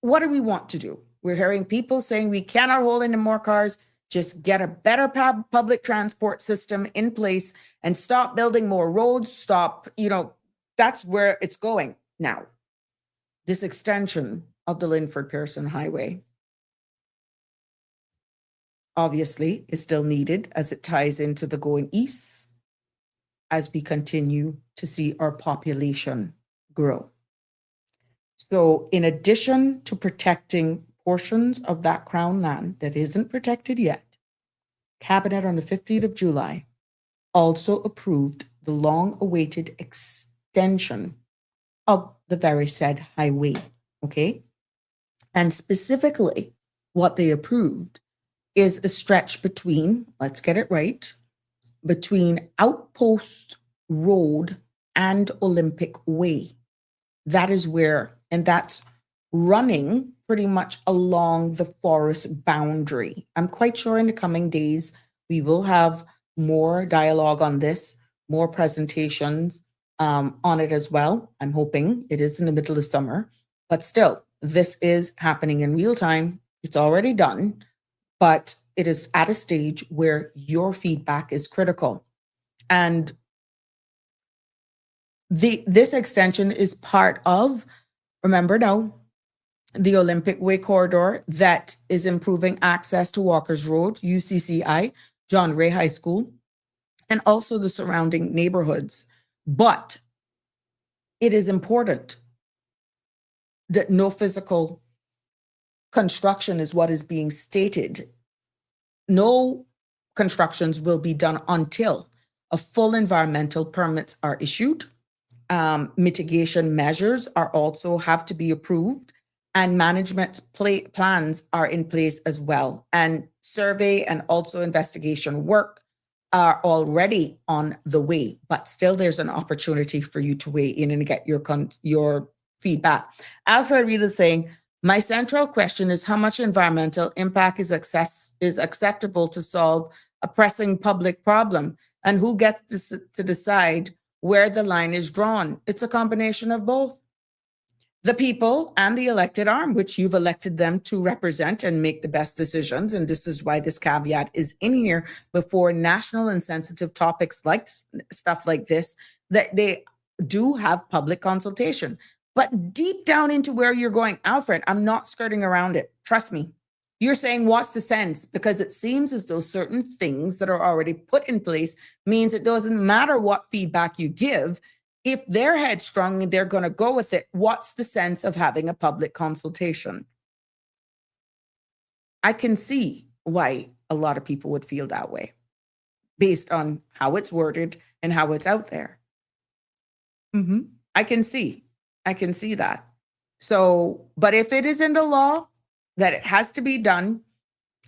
what do we want to do? We're hearing people saying we cannot hold any more cars. Just get a better public transport system in place and stop building more roads. Stop, that's where it's going now. This extension of the Linford Pearson Highway obviously is still needed as it ties into the going east as we continue to see our population grow. So in addition to protecting portions of that Crown land that isn't protected yet, Cabinet on the 15th of July also approved the long-awaited extension of the very said highway, okay? And specifically, what they approved is a stretch between, let's get it right, between Outpost Road and Olympic Way. That is where, and that's running pretty much along the forest boundary. I'm quite sure in the coming days, we will have more dialogue on this, more presentations on it as well. I'm hoping it is in the middle of summer, but still, this is happening in real time. It's already done, but it is at a stage where your feedback is critical. And this extension is part of, remember now, the Olympic Way corridor that is improving access to Walker's Road, UCCI, John Ray High School, and also the surrounding neighborhoods. But it is important that no physical construction is what is being stated. No constructions will be done until a full environmental permits are issued. Mitigation measures are also have to be approved, and management plans are in place as well. And survey and also investigation work are already on the way, but still there's an opportunity for you to weigh in and get your feedback. Alfred Reed is saying, my central question is how much environmental impact is acceptable to solve a pressing public problem, and who gets to decide where the line is drawn? It's a combination of both. The people and the elected arm, which you've elected them to represent and make the best decisions. And this is why this caveat is in here before national and sensitive topics like stuff like this, that they do have public consultation. But deep down into where you're going, Alfred, I'm not skirting around it. Trust me. You're saying, what's the sense? Because it seems as though certain things that are already put in place means it doesn't matter what feedback you give. If they're headstrong and they're going to go with it, what's the sense of having a public consultation? I can see why a lot of people would feel that way based on how it's worded and how it's out there. I can see that. So, but if it is in the law that it has to be done,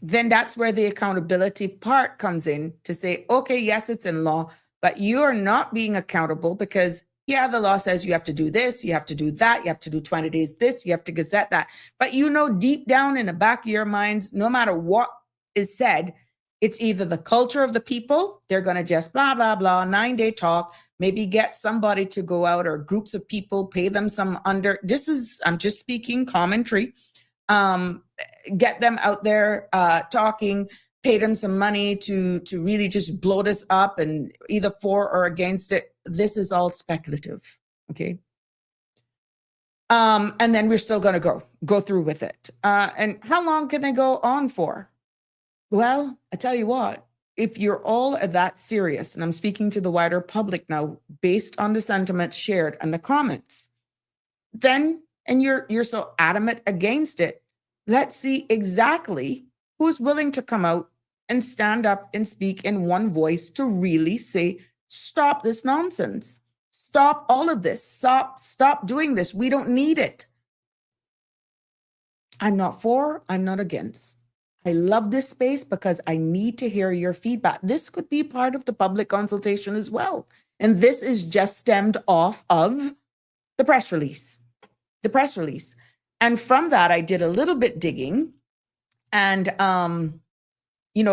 then that's where the accountability part comes in to say, okay, yes, it's in law, but you're not being accountable because, yeah, the law says you have to do this, you have to do that, you have to do 20 days this, you have to gazette that. But you know, deep down in the back of your minds, no matter what is said, it's either the culture of the people, they're going to just blah, blah, blah, 9-day talk, maybe get somebody to go out or groups of people, pay them some I'm just speaking commentary, get them out there talking, pay them some money to really just blow this up and either for or against it. This is all speculative, okay? And then we're still going to go through with it. And how long can they go on for? Well, I tell you what, if you're all that serious, and I'm speaking to the wider public now, based on the sentiments shared and the comments, then, and you're so adamant against it, let's see exactly who's willing to come out and stand up and speak in one voice to really say, stop this nonsense. Stop all of this. Stop doing this. We don't need it. I'm not for, I'm not against. I love this space because I need to hear your feedback. This could be part of the public consultation as well. And this is just stemmed off of the press release. And from that, I did a little bit digging. And,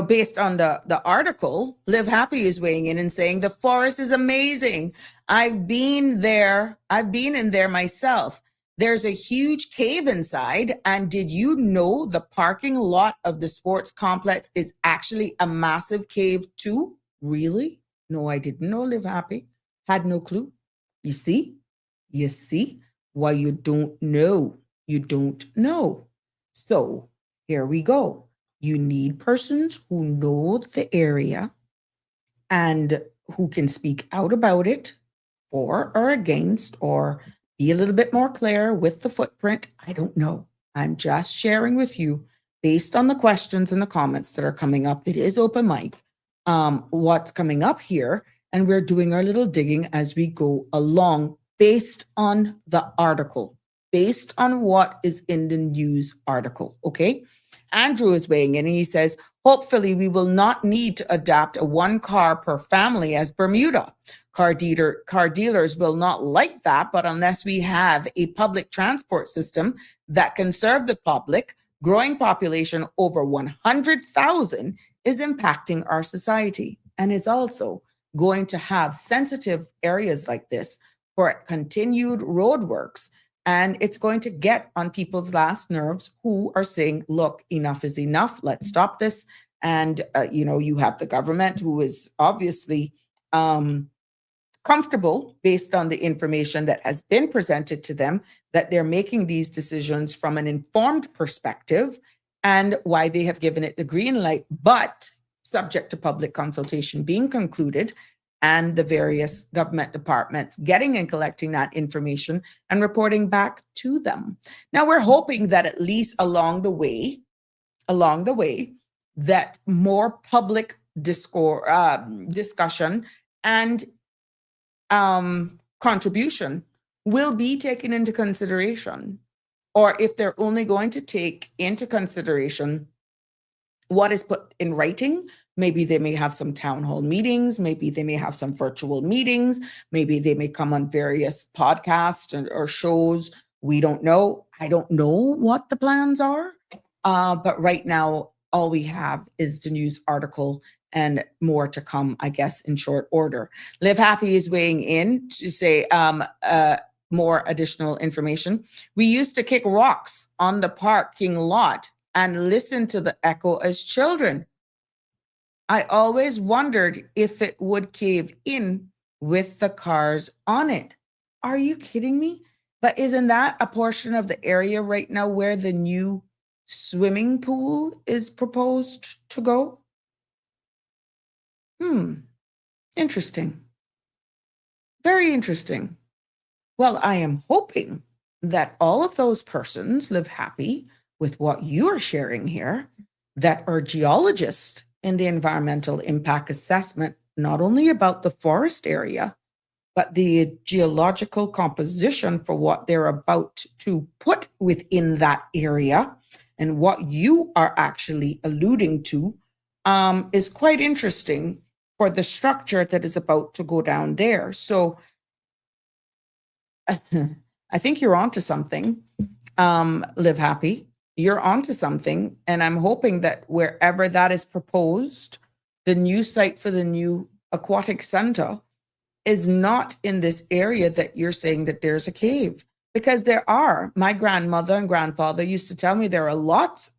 based on the article, Live Happy is weighing in and saying, the forest is amazing. I've been in there myself. There's a huge cave inside. And did you know the parking lot of the sports complex is actually a massive cave too? Really? No, I didn't know, Live Happy. Had no clue. You see why you don't know. You don't know. So here we go. You need persons who know the area and who can speak out about it for or against, or be a little bit more clear with the footprint. I don't know. I'm just sharing with you based on the questions and the comments that are coming up. It is open mic. what's coming up here, and we're doing our little digging as we go along based on the article, based on what is in the news article. Okay. Andrew is weighing in and he says, hopefully we will not need to adapt a one car per family as Bermuda. Car dealers will not like that, but unless we have a public transport system that can serve the public, growing population over 100,000 is impacting our society. And it's also going to have sensitive areas like this for continued roadworks. And it's going to get on people's last nerves who are saying, look, enough is enough. Let's stop this. And, you have the government who is obviously comfortable based on the information that has been presented to them, that they're making these decisions from an informed perspective and why they have given it the green light, but subject to public consultation being concluded and the various government departments getting and collecting that information and reporting back to them. Now, we're hoping that at least along the way, that more public discussion and contribution will be taken into consideration, or if they're only going to take into consideration what is put in writing, maybe they may have some town hall meetings, maybe they may have some virtual meetings, maybe they may come on various podcasts or shows. We don't know. I don't know what the plans are, but right now, all we have is the news article and more to come, I guess, in short order. Live Happy is weighing in to say more additional information. We used to kick rocks on the parking lot and listen to the echo as children. I always wondered if it would cave in with the cars on it. Are you kidding me? But isn't that a portion of the area right now where the new swimming pool is proposed to go? Interesting. Very interesting. Well, I am hoping that all of those persons live happy with what you are sharing here, that are geologists in the environmental impact assessment, not only about the forest area, but the geological composition for what they're about to put within that area and what you are actually alluding to is quite interesting for the structure that is about to go down there. So I think you're onto something, Live Happy. You're onto something. And I'm hoping that wherever that is proposed, the new site for the new aquatic center is not in this area that you're saying that there's a cave. Because there are. My grandmother and grandfather used to tell me there are lots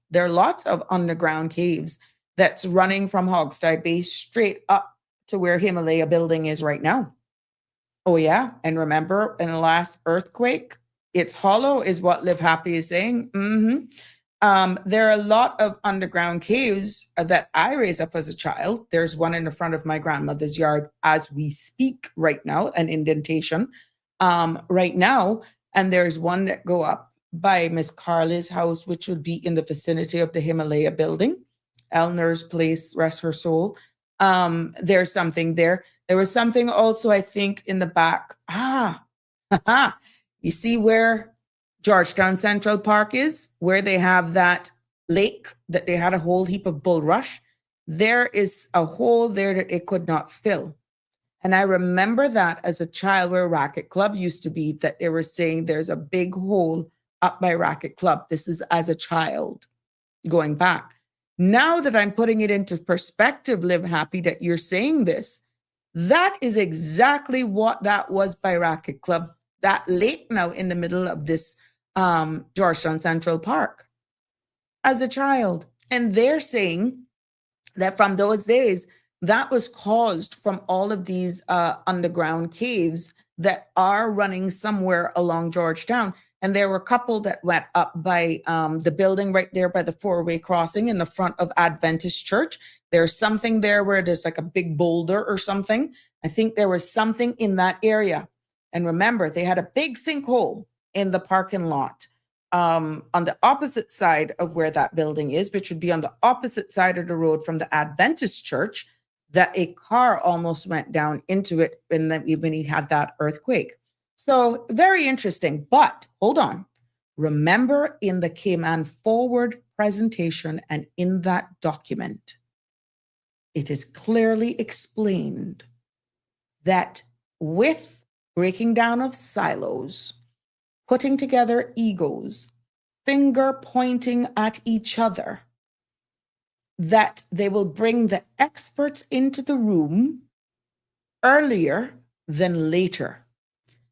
of underground caves that's running from Hogstye Bay straight up to where Himalaya building is right now. Oh, yeah. And remember, in the last earthquake, it's hollow is what Live Happy is saying. There are a lot of underground caves that I raised up as a child. There's one in the front of my grandmother's yard as we speak right now, an indentation right now. And there's one that go up by Miss Carly's house, which would be in the vicinity of the Himalaya building. Elner's place, rest her soul. There's something there. There was something also, I think, in the back. You see where Georgetown Central Park is, where they have that lake that they had a whole heap of bulrush. There is a hole there that it could not fill. And I remember that as a child where Racket Club used to be, that they were saying there's a big hole up by Racket Club. This is as a child going back. Now that I'm putting it into perspective, Live Happy, that you're saying this, that is exactly what that was by Racket Club, that lake now in the middle of this Georgetown Central Park as a child. And they're saying that from those days, that was caused from all of these underground caves that are running somewhere along Georgetown. And there were a couple that went up by the building right there by the four-way crossing in the front of Adventist Church. There's something there where there's like a big boulder or something. I think there was something in that area. And remember, they had a big sinkhole in the parking lot on the opposite side of where that building is, which would be on the opposite side of the road from the Adventist Church. that a car almost went down into it when he had that earthquake. So very interesting. But hold on. Remember, in the Cayman Forward presentation and in that document, it is clearly explained that with breaking down of silos, putting together egos, finger pointing at each other, that they will bring the experts into the room earlier than later.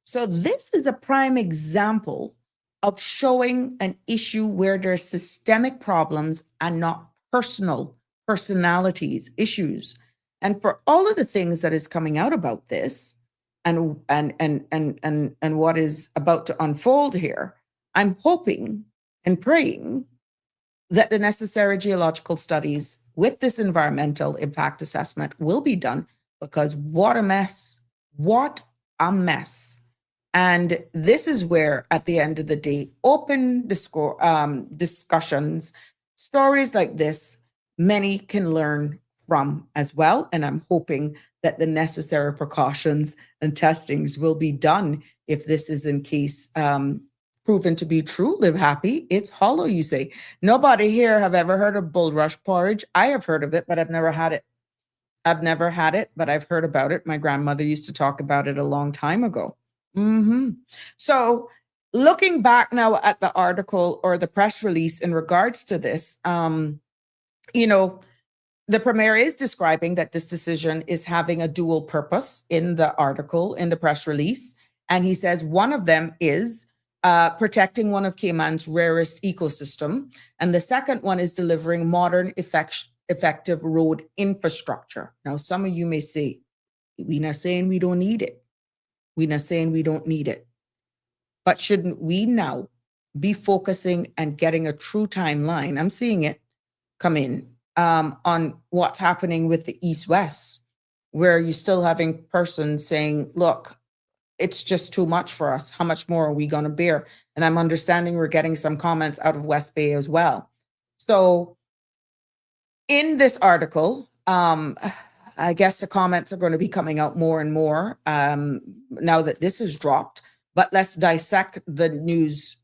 So this is a prime example of showing an issue where there's systemic problems and not personalities, issues. And for all of the things that is coming out about this and what is about to unfold here, I'm hoping and praying that the necessary geological studies with this environmental impact assessment will be done, because what a mess. What a mess. And this is where, at the end of the day, open discussions, stories like this, many can learn from as well. And I'm hoping that the necessary precautions and testings will be done if this is in case proven to be true. Live happy. It's hollow, you say. Nobody here have ever heard of bulrush porridge. I have heard of it, but I've never had it. I've never had it, but I've heard about it. My grandmother used to talk about it a long time ago. So looking back now at the article or the press release in regards to this, the Premier is describing that this decision is having a dual purpose in the article, in the press release. And he says one of them is protecting one of Cayman's rarest ecosystem. And the second one is delivering modern, effective road infrastructure. Now, some of you may say, we're not saying we don't need it. We're not saying we don't need it. But shouldn't we now be focusing and getting a true timeline? I'm seeing it come in on what's happening with the East-West, where you're still having persons saying, look, it's just too much for us. How much more are we going to bear? And I'm understanding we're getting some comments out of West Bay as well. So in this article, I guess the comments are going to be coming out more and more now that this is dropped. But let's dissect the news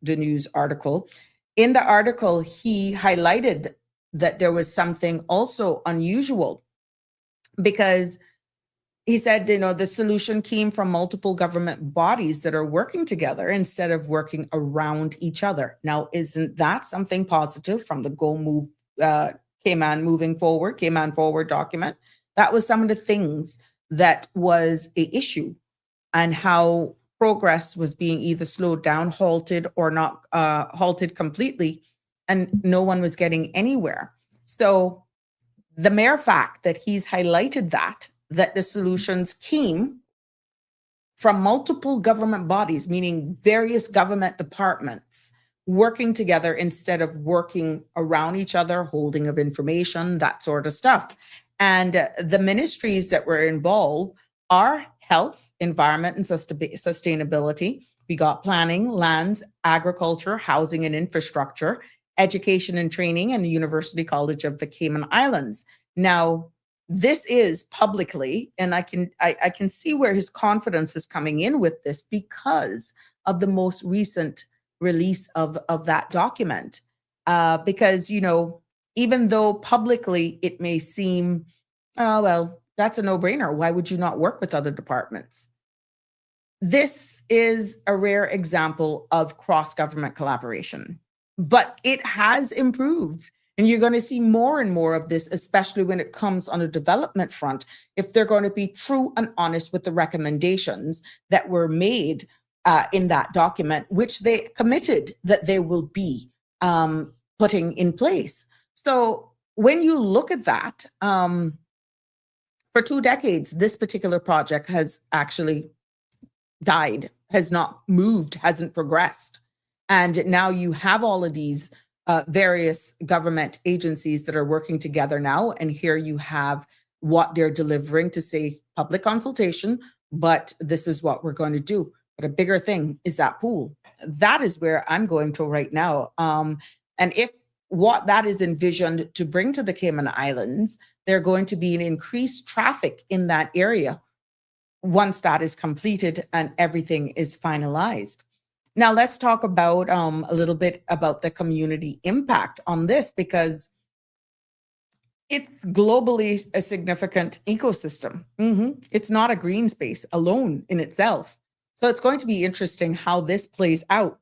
article. In the article, he highlighted that there was something also unusual, because he said, the solution came from multiple government bodies that are working together instead of working around each other. Now, isn't that something positive from the Cayman Forward document? That was some of the things that was an issue, and how progress was being either slowed down, halted, or not halted completely, and no one was getting anywhere. So the mere fact that he's highlighted that the solutions came from multiple government bodies, meaning various government departments, working together instead of working around each other, holding of information, that sort of stuff. And the ministries that were involved are health, environment, and sustainability. We got planning, lands, agriculture, housing and infrastructure, education and training, and the University College of the Cayman Islands. Now, this is publicly, and I can see where his confidence is coming in with this because of the most recent release of that document. Because, even though publicly it may seem, well, that's a no-brainer. Why would you not work with other departments? This is a rare example of cross-government collaboration, but it has improved. And you're going to see more and more of this, especially when it comes on a development front, if they're going to be true and honest with the recommendations that were made in that document, which they committed that they will be putting in place. So when you look at that, for 2 decades, this particular project has actually died, has not moved, hasn't progressed. And now you have all of these various government agencies that are working together now. And here you have what they're delivering to say public consultation, but this is what we're going to do. But a bigger thing is that pool. That is where I'm going to right now. And if what that is envisioned to bring to the Cayman Islands there going to be an increased traffic in that area once that is completed and everything is finalized. Now, let's talk about a little bit about the community impact on this, because it's globally a significant ecosystem. It's not a green space alone in itself. So it's going to be interesting how this plays out.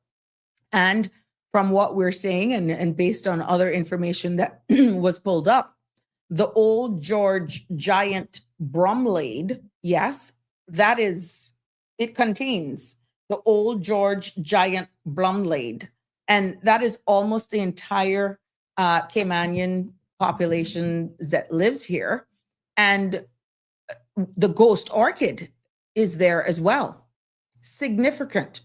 And from what we're seeing, and based on other information that was pulled up, the old George giant bromlade, yes, that is, it contains the old George giant bromlade. And that is almost the entire Caymanian population that lives here. And the ghost orchid is there as well. Significant.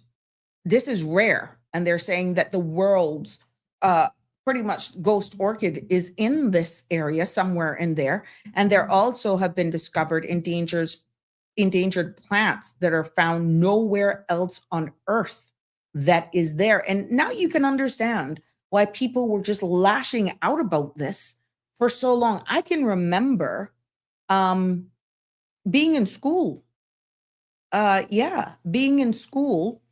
This is rare. And they're saying that the world's pretty much ghost orchid is in this area, somewhere in there. And there also have been discovered endangered plants that are found nowhere else on earth that is there. And now you can understand why people were just lashing out about this for so long. I can remember being in school. Being in school,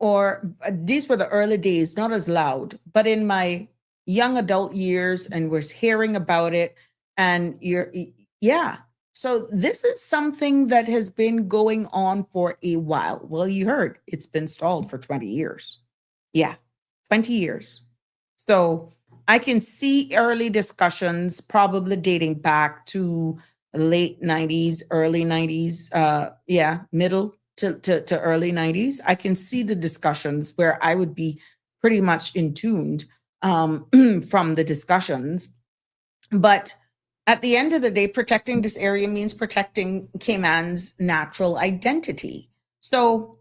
or these were the early days, not as loud, but in my young adult years, and was hearing about it. And so this is something that has been going on for a while. Well, you heard it's been stalled for 20 years. Yeah, 20 years. So I can see early discussions probably dating back to late 90s, early 90s, middle to early 90s. I can see the discussions where I would be pretty much in tuned from the discussions. But at the end of the day, protecting this area means protecting Cayman's natural identity. So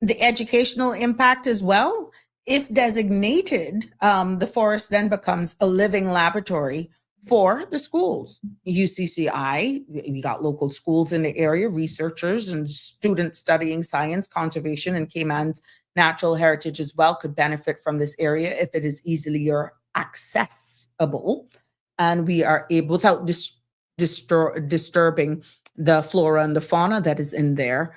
the educational impact as well, if designated, the forest then becomes a living laboratory for the schools. UCCI, we got local schools in the area, researchers and students studying science, conservation, and Cayman's natural heritage as well could benefit from this area if it is easily or accessible. And we are able, without disturbing the flora and the fauna that is in there,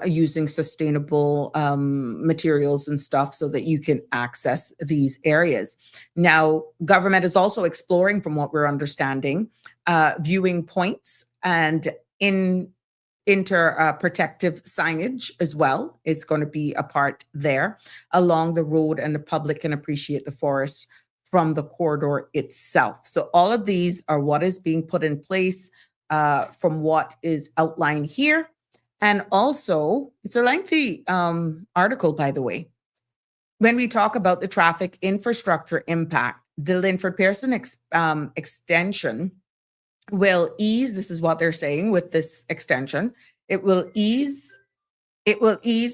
using sustainable materials and stuff so that you can access these areas. Now, government is also exploring, from what we're understanding, viewing points and protective signage as well. It's going to be a part there along the road, and the public can appreciate the forest from the corridor itself. So all of these are what is being put in place from what is outlined here. And also, it's a lengthy article, by the way. When we talk about the traffic infrastructure impact, the Linford Pearson extension will ease, this is what they're saying with this extension, it will ease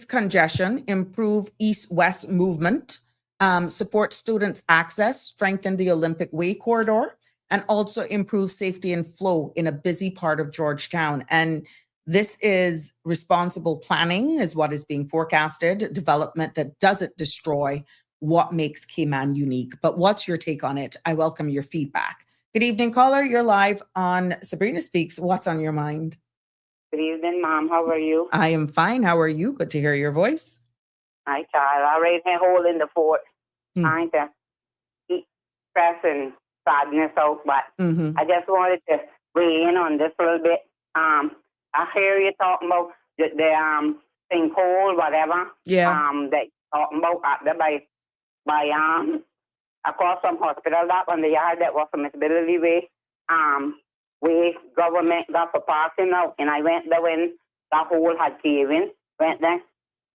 congestion, improve east-west movement, support students' access, strengthen the Olympic Way corridor, and also improve safety and flow in a busy part of Georgetown. And this is responsible planning is what is being forecasted, development that doesn't destroy what makes Cayman unique. But what's your take on it? I welcome your feedback. Good evening, caller. You're live on Sabrina Speaks. What's on your mind? Good evening, Mom. How are you? I am fine. How are you? Good to hear your voice. Hi, child. I raised my hole in the fort, trying to keep stress and sadness out, but I just wanted to weigh in on this a little bit. I hear you talking about the sinkhole, whatever. Yeah. That you're talking about out there by across from hospital, that on the yard that was from Disability Way. Where government got for parking out, and I went there when the hole had caved in. Went there,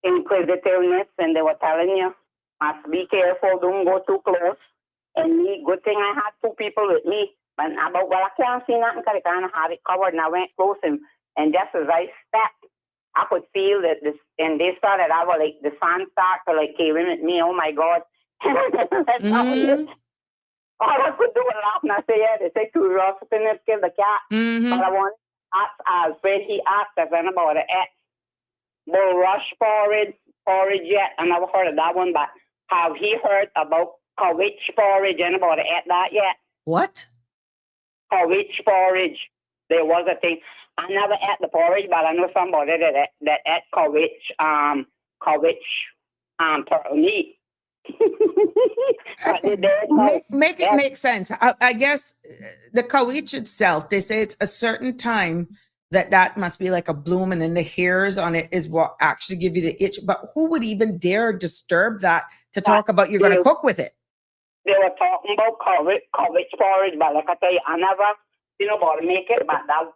inquisitiveness, and they were telling you, must be careful, don't go too close. And me, good thing I had two people with me. But about, well, I can't see nothing because I kind of had it covered, and I went close, and just as I stepped, I could feel that this, and they started, I was like, the sun started to like cave in at me, oh my God. All I could do was laugh, and I say, yeah, they say curiosity killed the cat. But I want to ask, as when he asked us about the bulrush forage yet, I never heard of that one, but have he heard about cowitch forage and about that yet? What? Courage porridge. There was a thing. I never ate the porridge, but I know somebody that ate turtle meat. But Make it make sense. I guess the kawich itself, they say it's a certain time that must be like a bloom, and then the hairs on it is what actually give you the itch. But who would even dare disturb that to talk about you're going to cook with it? They were talking about courage porridge, but like I tell you, I never, about to make it. But that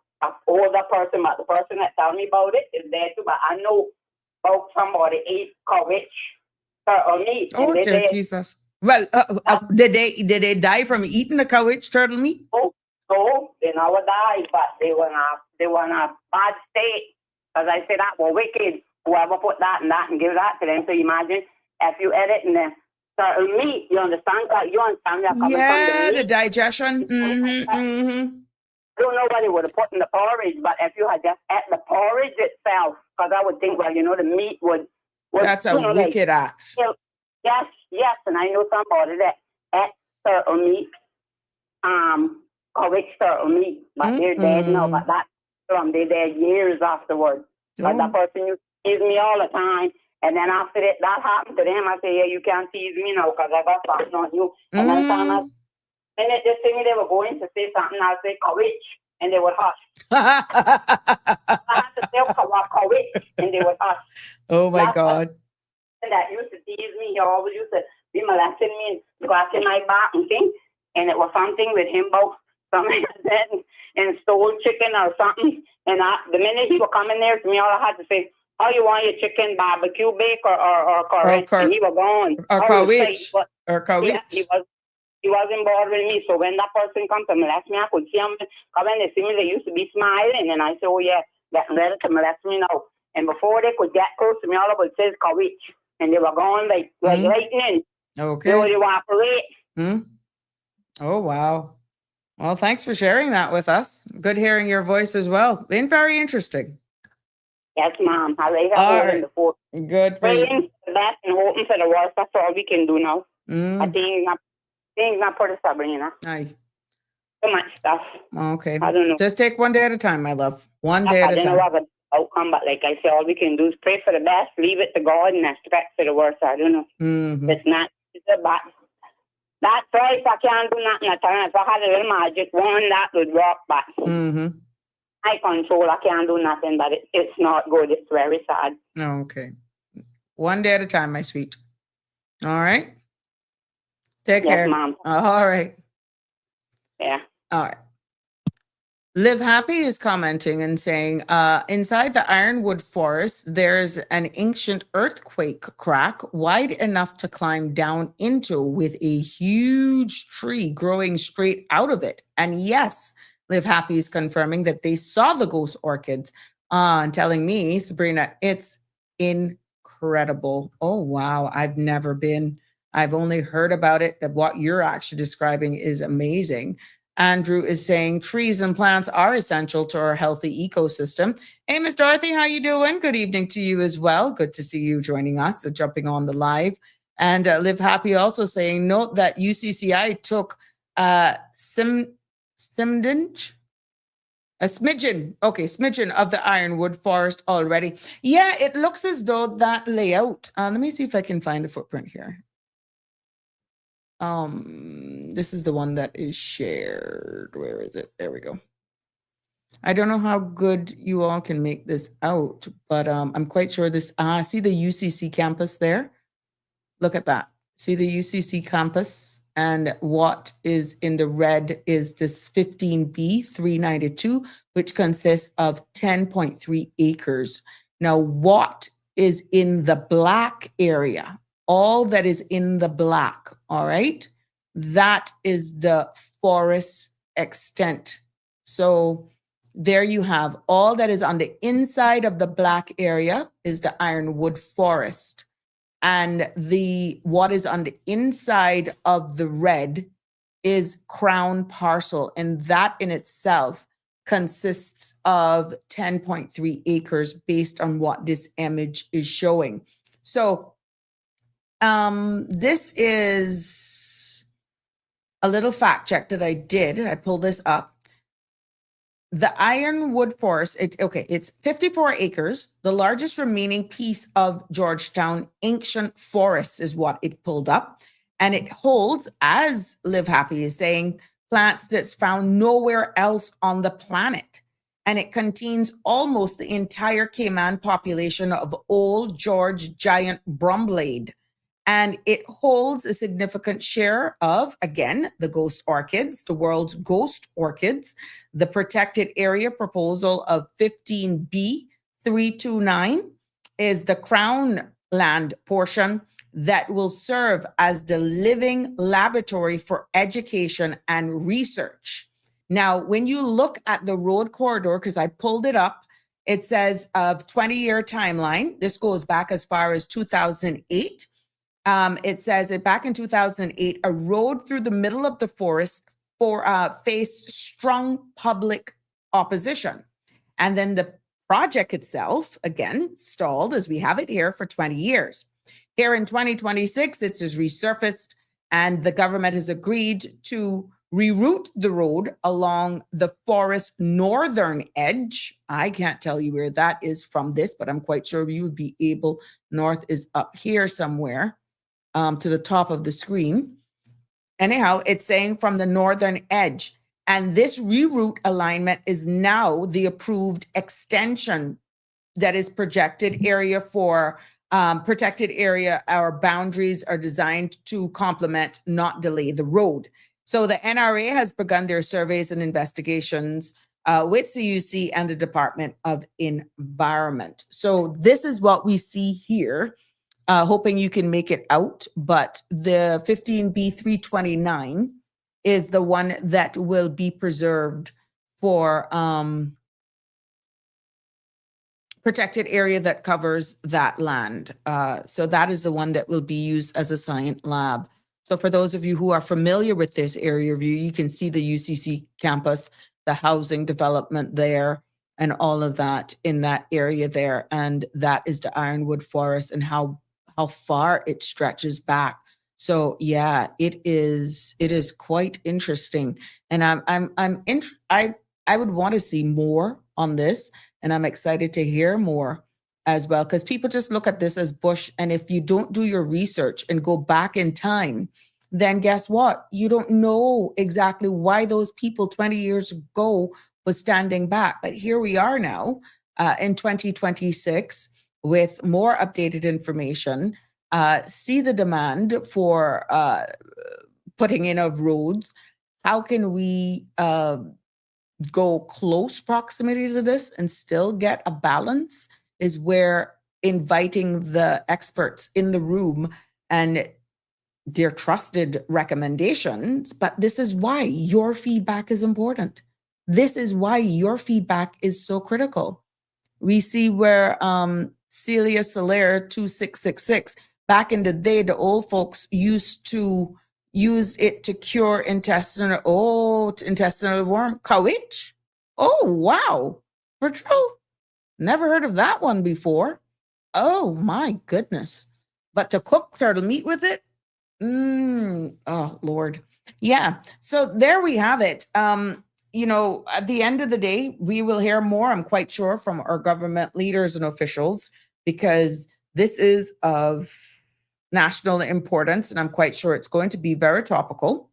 older person, but the person that told me about it is there too. But I know about somebody ate courage turtle meat. Oh, dear Jesus! Well, did they die from eating the kawich turtle meat? No, they never died, but they were in a bad state. Because I said that were wicked. Whoever put that and give that to them. So imagine if you ate it in the turtle meat, you understand that? You understand that coming from the digestion. I don't know what they would have put in the porridge, but if you had just ate the porridge itself, because I would think, well, the meat would that's a wicked act. Yes, and I know somebody that ate turtle meat, courage turtle meat, but they're dead now. But that they're dead years afterwards. But that person used to tease me all the time, and then after that happened to them, I say, yeah, you can't tease me now because I got something on you. And then time and they just think they were going to say something, I'll say courage, and they would hush. I had to say courage, and they would hush. Oh my God. And that used to tease me. He always used to be molesting me and scratching my back and things. And it was something with him about something and stole chicken or something. And the minute he would come in there to me, all I had to say, oh, you want your chicken barbecue bake or courage? And he was gone. Or courage. Or courage. Yeah, he wasn't bothering me. So when that person comes to molest me, I could see him come in. They see me, they used to be smiling. And I said, oh, yeah, getting ready to molest me now. And before they could get close to me, all of it says courage. And they were going like lightning. Okay. They would evaporate. Oh, wow. Well, thanks for sharing that with us. Good hearing your voice as well. Been very interesting. Yes, Mom. I lay her in the fort. Good for you. Praying for that and hoping for the worst. That's all we can do now. I think not for the Sabrina. Aye. So much stuff. Okay. I don't know. Just take one day at a time, my love. One day at a time. I don't know what outcome, but like I say, all we can do is pray for the best, leave it to God, and expect for the worst. I don't know. It's not. But that choice, I can't do nothing at all. If I had a little magic wand, that would work, but I control. I can't do nothing, but it's not good. It's very sad. Okay. One day at a time, my sweet. All right. Take care. Mom. All right. Yeah. All right. Live Happy is commenting and saying, inside the Ironwood Forest, there's an ancient earthquake crack wide enough to climb down into with a huge tree growing straight out of it. And yes, Live Happy is confirming that they saw the ghost orchids and telling me, Sabrina, it's incredible. Oh, wow. I've never been. I've only heard about it. What you're actually describing is amazing. Andrew is saying trees and plants are essential to our healthy ecosystem. Hey, Miss Dorothy, how you doing? Good evening to you as well. Good to see you joining us, jumping on the live. And Live Happy also saying, note that UCCI took a smidgen of the Ironwood Forest already. Yeah, it looks as though that layout. Let me see if I can find the footprint here. This is the one that is shared. Where is it? There we go. I don't know how good you all can make this out, but I'm quite sure this. See the UCC campus there? Look at that. See the UCC campus, and what is in the red is this 15B 392, which consists of 10.3 acres. Now, what is in the black area? All that is in the black, all right? That is the forest extent. So there you have all that is on the inside of the black area is the Ironwood Forest. And what is on the inside of the red is Crown Parcel. And that in itself consists of 10.3 acres based on what this image is showing. So this is a little fact check that I did. I pulled this up. the Ironwood Forest, it's 54 acres, the largest remaining piece of Georgetown ancient forests is what it pulled up. And it holds, as Live Happy is saying, plants that's found nowhere else on the planet. And it contains almost the entire Cayman population of Old George giant bromblade. And it holds a significant share of, again, the ghost orchids, the world's ghost orchids. The protected area proposal of 15B329 is the Crown land portion that will serve as the living laboratory for education and research. Now, when you look at the road corridor, because I pulled it up, it says of 20-year timeline. This goes back as far as 2008. It says it back in 2008, a road through the middle of the forest faced strong public opposition. And then the project itself, again, stalled as we have it here for 20 years. Here in 2026, it is resurfaced and the government has agreed to reroute the road along the forest northern edge. I can't tell you where that is from this, but I'm quite sure you would be able. North is up here somewhere. To the top of the screen. Anyhow, it's saying from the northern edge. And this reroute alignment is now the approved extension that is projected area for protected area. Our boundaries are designed to complement, not delay the road. So the NRA has begun their surveys and investigations with CUC and the Department of Environment. So this is what we see here. Hoping you can make it out, but the 15B329 is the one that will be preserved for protected area that covers that land. So that is the one that will be used as a science lab. So for those of you who are familiar with this area view, you can see the UCC campus, the housing development there, and all of that in that area there. And that is the Ironwood Forest and how far it stretches back. So yeah, it is quite interesting. And I would want to see more on this, and I'm excited to hear more as well, because people just look at this as bush. And if you don't do your research and go back in time, then guess what? You don't know exactly why those people 20 years ago was standing back. But here we are now in 2026 with more updated information, see the demand for putting in of roads. How can we go close proximity to this and still get a balance is where inviting the experts in the room and their trusted recommendations. But this is why your feedback is important. This is why your feedback is so critical. We see where Celia Soler 2666, back in the day, the old folks used to use it to cure intestinal worm. Kawich? Oh, wow. For true. Never heard of that one before. Oh, my goodness. But to cook turtle meat with it? Oh, Lord. Yeah. So there we have it. You know, at the end of the day, we will hear more, I'm quite sure, from our government leaders and officials, because this is of national importance, and I'm quite sure it's going to be very topical,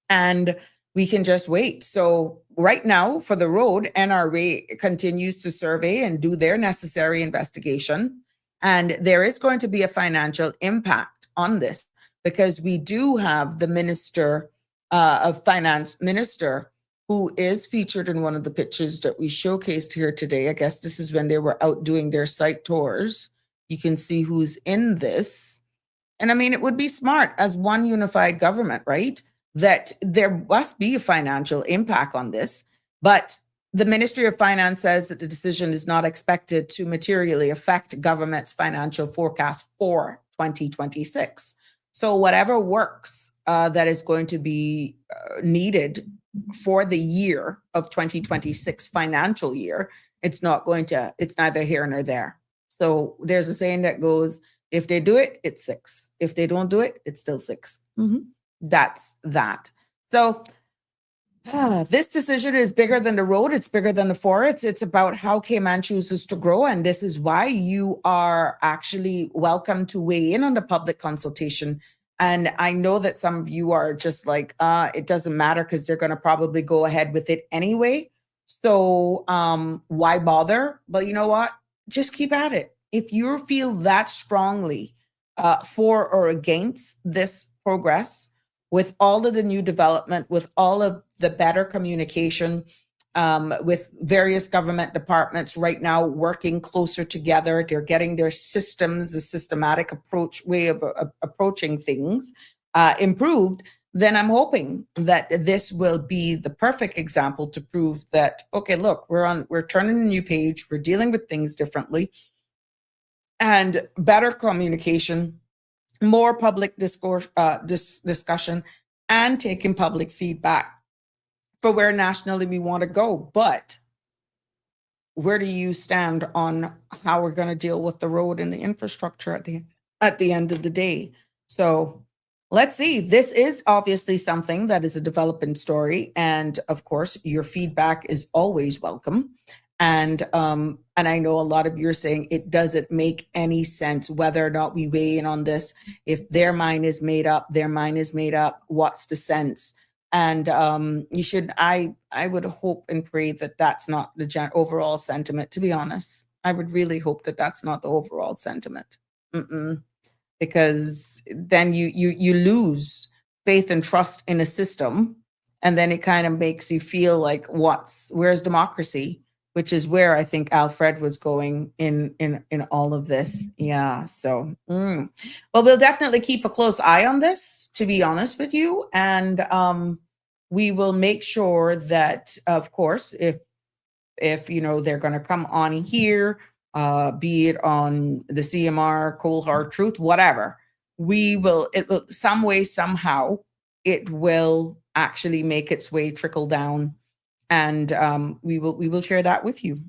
and we can just wait. So right now for the road, NRA continues to survey and do their necessary investigation, and there is going to be a financial impact on this, because we do have the Minister of Finance Minister, who is featured in one of the pictures that we showcased here today. I guess this is when they were out doing their site tours. You can see who's in this. And I mean, it would be smart as one unified government, right? That there must be a financial impact on this. But the Ministry of Finance says that the decision is not expected to materially affect government's financial forecast for 2026. So whatever works that is going to be needed for the year of 2026 financial year, it's neither here nor there. So there's a saying that goes, if they do it, it's 6. If they don't do it, it's still 6. That's that. So This decision is bigger than the road. It's bigger than the forest. It's about how Cayman chooses to grow. And this is why you are actually welcome to weigh in on the public consultation. And I know that some of you are just like, it doesn't matter because they're going to probably go ahead with it anyway. So why bother? But you know what? Just keep at it. If you feel that strongly for or against this progress, with all of the new development, with all of the better communication, with various government departments right now working closer together, they're getting their systems, a systematic way of approaching things improved, then I'm hoping that this will be the perfect example to prove that, okay, look, we're turning a new page, we're dealing with things differently, and better communication, more public discourse, discussion, and taking public feedback for where nationally we want to go. But where do you stand on how we're going to deal with the road and the infrastructure at the end of the day? So let's see. This is obviously something that is a developing story, and of course, your feedback is always welcome. And I know a lot of you are saying it doesn't make any sense whether or not we weigh in on this. If their mind is made up, their mind is made up. What's the sense? And I would hope and pray that that's not the overall sentiment. To be honest, I would really hope that that's not the overall sentiment, because then you lose faith and trust in a system, and then it kind of makes you feel like where's democracy? Which is where I think Alfred was going in all of this. Yeah. So, well, we'll definitely keep a close eye on this, to be honest with you. And we will make sure that, of course, if they're going to come on here, be it on the CMR, Cold Hard Truth, whatever, it will some way, somehow, it will actually make its way trickle down. And we will share that with you.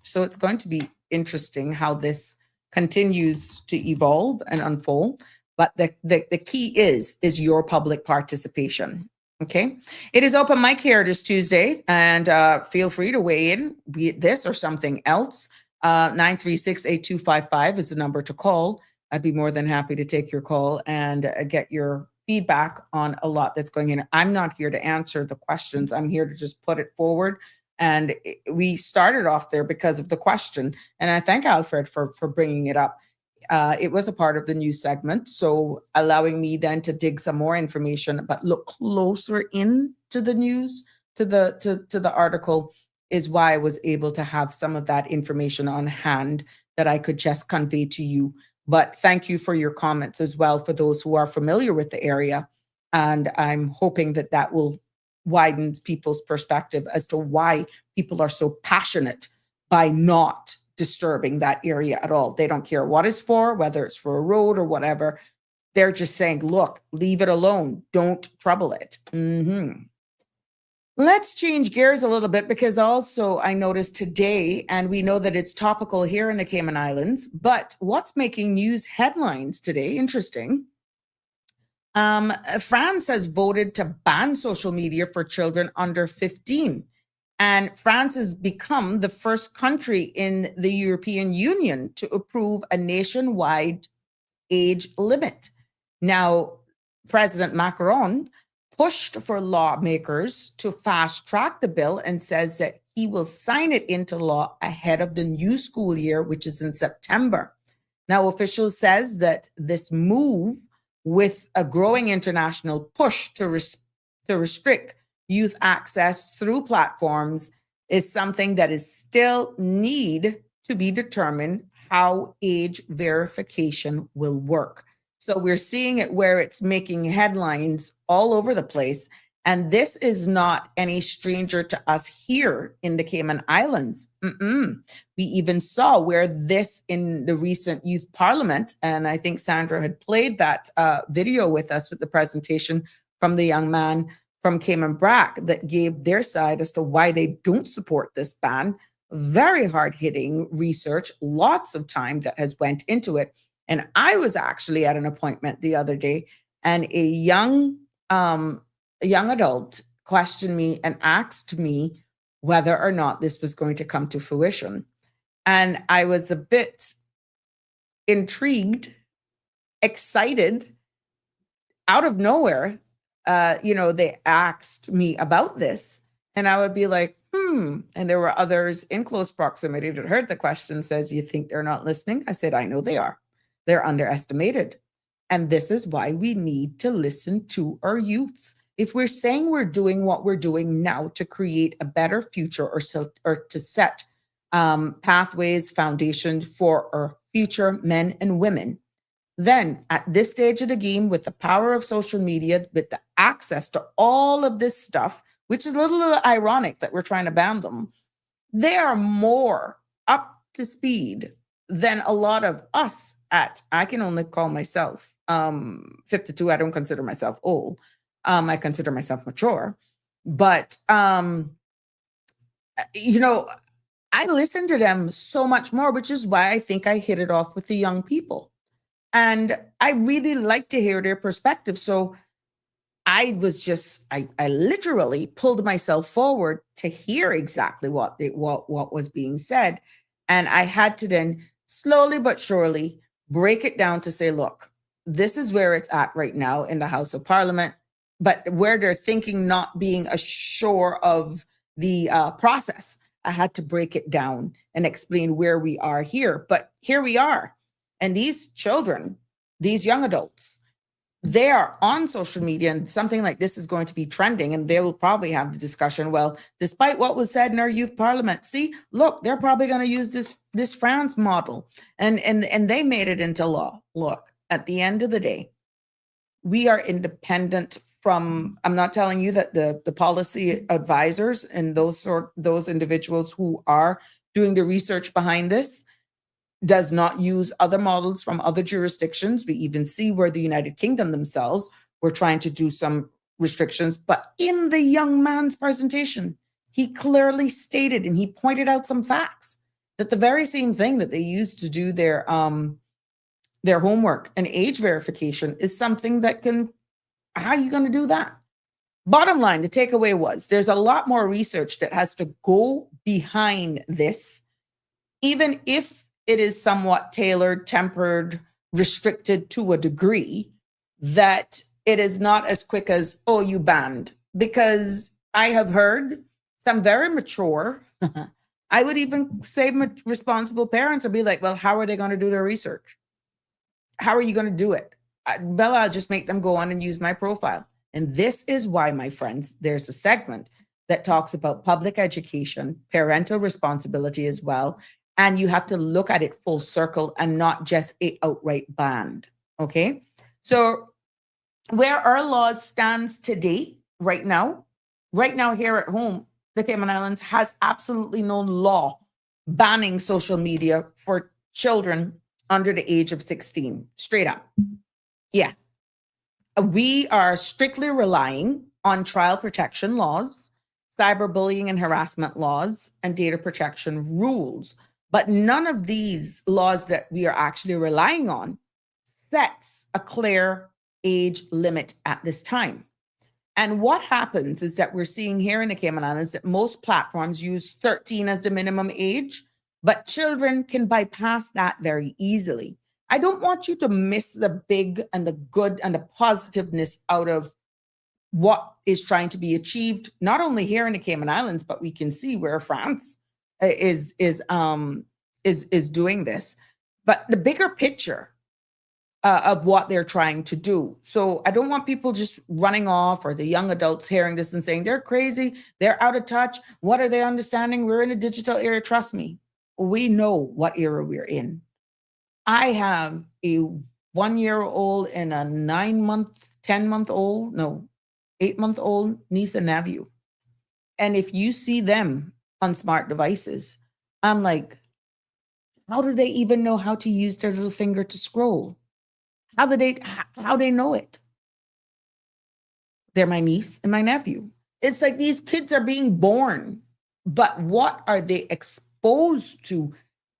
So it's going to be interesting how this continues to evolve and unfold. But the key is your public participation. Okay. It is open mic here this Tuesday, and feel free to weigh in, be it this or something else. 936-8255 is the number to call. I'd be more than happy to take your call and get your feedback on a lot that's going in. I'm not here to answer the questions. I'm here to just put it forward. And we started off there because of the question. And I thank Alfred for bringing it up. It was a part of the news segment. So allowing me then to dig some more information, but look closer into the news, to the article, is why I was able to have some of that information on hand that I could just convey to you. But thank you for your comments as well, for those who are familiar with the area. And I'm hoping that will widen people's perspective as to why people are so passionate by not disturbing that area at all. They don't care what it's for, whether it's for a road or whatever. They're just saying, look, leave it alone. Don't trouble it. Let's change gears a little bit, because also I noticed today, and we know that it's topical here in the Cayman Islands, but what's making news headlines today? Interesting. France has voted to ban social media for children under 15. And France has become the first country in the European Union to approve a nationwide age limit. Now, President Macron pushed for lawmakers to fast track the bill and says that he will sign it into law ahead of the new school year, which is in September. Now, officials says that this move, with a growing international push to restrict youth access through platforms, is something that is still need to be determined how age verification will work. So we're seeing it where it's making headlines all over the place. And this is not any stranger to us here in the Cayman Islands. We even saw where this in the recent youth parliament, and I think Sandra had played that video with us with the presentation from the young man from Cayman Brac that gave their side as to why they don't support this ban. Very hard-hitting research, lots of time that has went into it. And I was actually at an appointment the other day, and a young adult questioned me and asked me whether or not this was going to come to fruition. And I was a bit intrigued, excited, out of nowhere. They asked me about this, and I would be like, and there were others in close proximity that heard the question, says, you think they're not listening? I said, I know they are. They're underestimated. And this is why we need to listen to our youths. If we're saying we're doing what we're doing now to create a better future or to set pathways, foundation for our future men and women, then at this stage of the game, with the power of social media, with the access to all of this stuff, which is a little ironic that we're trying to ban them, they are more up to speed than a lot of us I can only call myself 52. I don't consider myself old. I consider myself mature. But, I listen to them so much more, which is why I think I hit it off with the young people. And I really like to hear their perspective. So I literally pulled myself forward to hear exactly what was being said. And I had to then slowly but surely break it down to say, look, this is where it's at right now in the House of Parliament, but where they're thinking not being assured of the process, I had to break it down and explain where we are here. But here we are. And these children, these young adults, they are on social media, and something like this is going to be trending, and they will probably have the discussion, well, despite what was said in our youth parliament, see, look, they're probably going to use this France model, and they made it into law. Look, at the end of the day, we are independent from, I'm not telling you that the policy advisors and those individuals who are doing the research behind this does not use other models from other jurisdictions. We even see where the United Kingdom themselves were trying to do some restrictions. But in the young man's presentation, he clearly stated, and he pointed out some facts, that the very same thing that they used to do their homework and age verification is something that how are you going to do that? Bottom line, the takeaway was there's a lot more research that has to go behind this, even if it is somewhat tailored, tempered, restricted to a degree, that it is not as quick as, oh, you banned. Because I have heard some very mature, I would even say responsible parents will be like, well, how are they going to do their research? How are you going to do it? Bella, I'll just make them go on and use my profile. And this is why, my friends, there's a segment that talks about public education, parental responsibility as well. And you have to look at it full circle and not just a outright ban. Okay. So where our laws stands today, right now here at home, the Cayman Islands has absolutely no law banning social media for children under the age of 16, straight up. Yeah. We are strictly relying on child protection laws, cyberbullying and harassment laws, and data protection rules. But none of these laws that we are actually relying on sets a clear age limit at this time. And what happens is that we're seeing here in the Cayman Islands that most platforms use 13 as the minimum age, but children can bypass that very easily. I don't want you to miss the big and the good and the positiveness out of what is trying to be achieved, not only here in the Cayman Islands, but we can see where France is doing this, but the bigger picture of what they're trying to do. So I don't want people just running off, or the young adults hearing this and saying they're crazy, they're out of touch. What are they understanding? We're in a digital era. Trust me, we know what era we're in. I have a 1-year-old and a 8-month-old niece and nephew. And if you see them on smart devices, I'm like, how do they even know how to use their little finger to scroll? How they know it? They're my niece and my nephew. It's like these kids are being born, but what are they exposed to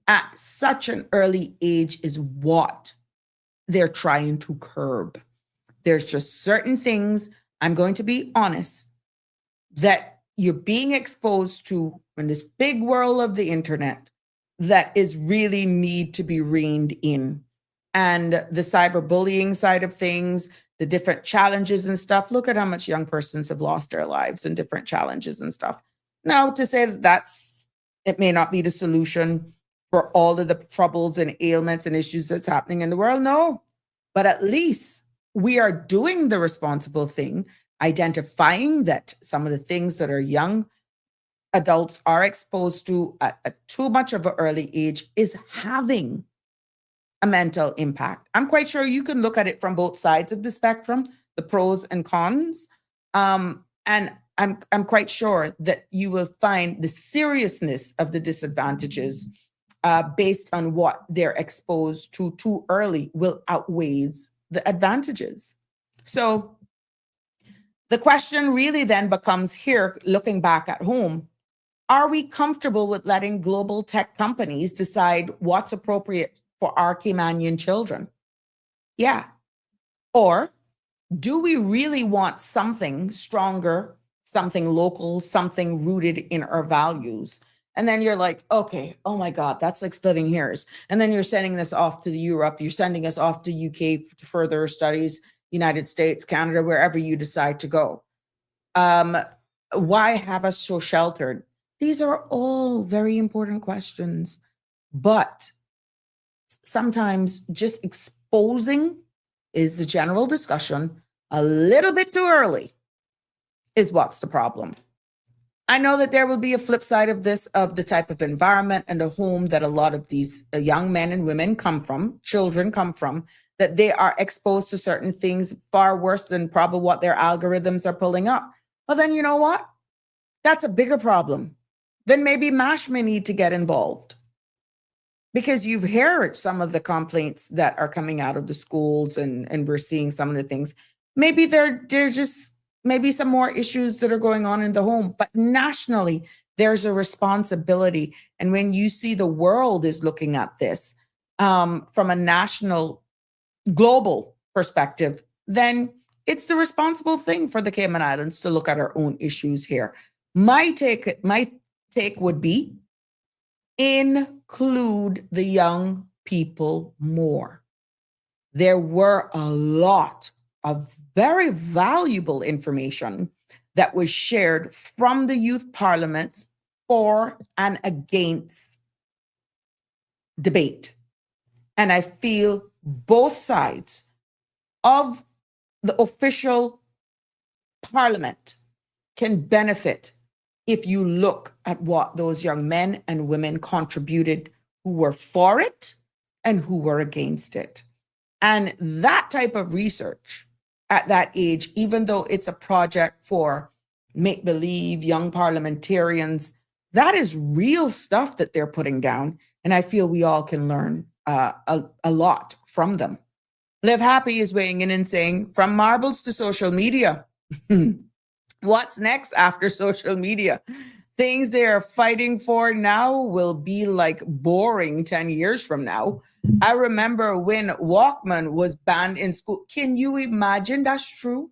at such an early age is what they're trying to curb. There's just certain things, I'm going to be honest, that you're being exposed to in this big world of the internet that is really need to be reined in. And the cyberbullying side of things, the different challenges and stuff. Look at how much young persons have lost their lives in different challenges and stuff. Now, to say that it may not be the solution for all of the troubles and ailments and issues that's happening in the world, no. But at least we are doing the responsible thing, identifying that some of the things that our young adults are exposed to at too much of an early age is having a mental impact. I'm quite sure you can look at it from both sides of the spectrum, the pros and cons. And I'm quite sure that you will find the seriousness of the disadvantages based on what they're exposed to too early will outweighs the advantages. So the question really then becomes here, looking back at home, are we comfortable with letting global tech companies decide what's appropriate for our Caymanian children? Yeah. Or do we really want something stronger, something local, something rooted in our values? And then you're like, okay, oh my God, that's like splitting hairs. And then you're sending this off to Europe, you're sending us off to UK for further studies, United States, Canada, wherever you decide to go. Why have us so sheltered? These are all very important questions, but sometimes just exposing is the general discussion a little bit too early is what's the problem. I know that there will be a flip side of this, of the type of environment and the home that a lot of these young men and women come from, children come from, that they are exposed to certain things far worse than probably what their algorithms are pulling up. Well, then you know what? That's a bigger problem. Then maybe MASH may need to get involved. Because you've heard some of the complaints that are coming out of the schools and we're seeing some of the things. Maybe they're just maybe some more issues that are going on in the home, but nationally, there's a responsibility. And when you see the world is looking at this from a national, global perspective, then it's the responsible thing for the Cayman Islands to look at our own issues here. My take would be include the young people more. There were a lot of very valuable information that was shared from the youth parliaments for and against debate. And I feel both sides of the official parliament can benefit if you look at what those young men and women contributed who were for it and who were against it. And that type of research at that age, even though it's a project for make-believe young parliamentarians, that is real stuff that they're putting down. And I feel we all can learn a lot from them. Live Happy is weighing in and saying, from marbles to social media. What's next after social media? Things they are fighting for now will be like boring 10 years from now. I remember when Walkman was banned in school. Can you imagine? That's true.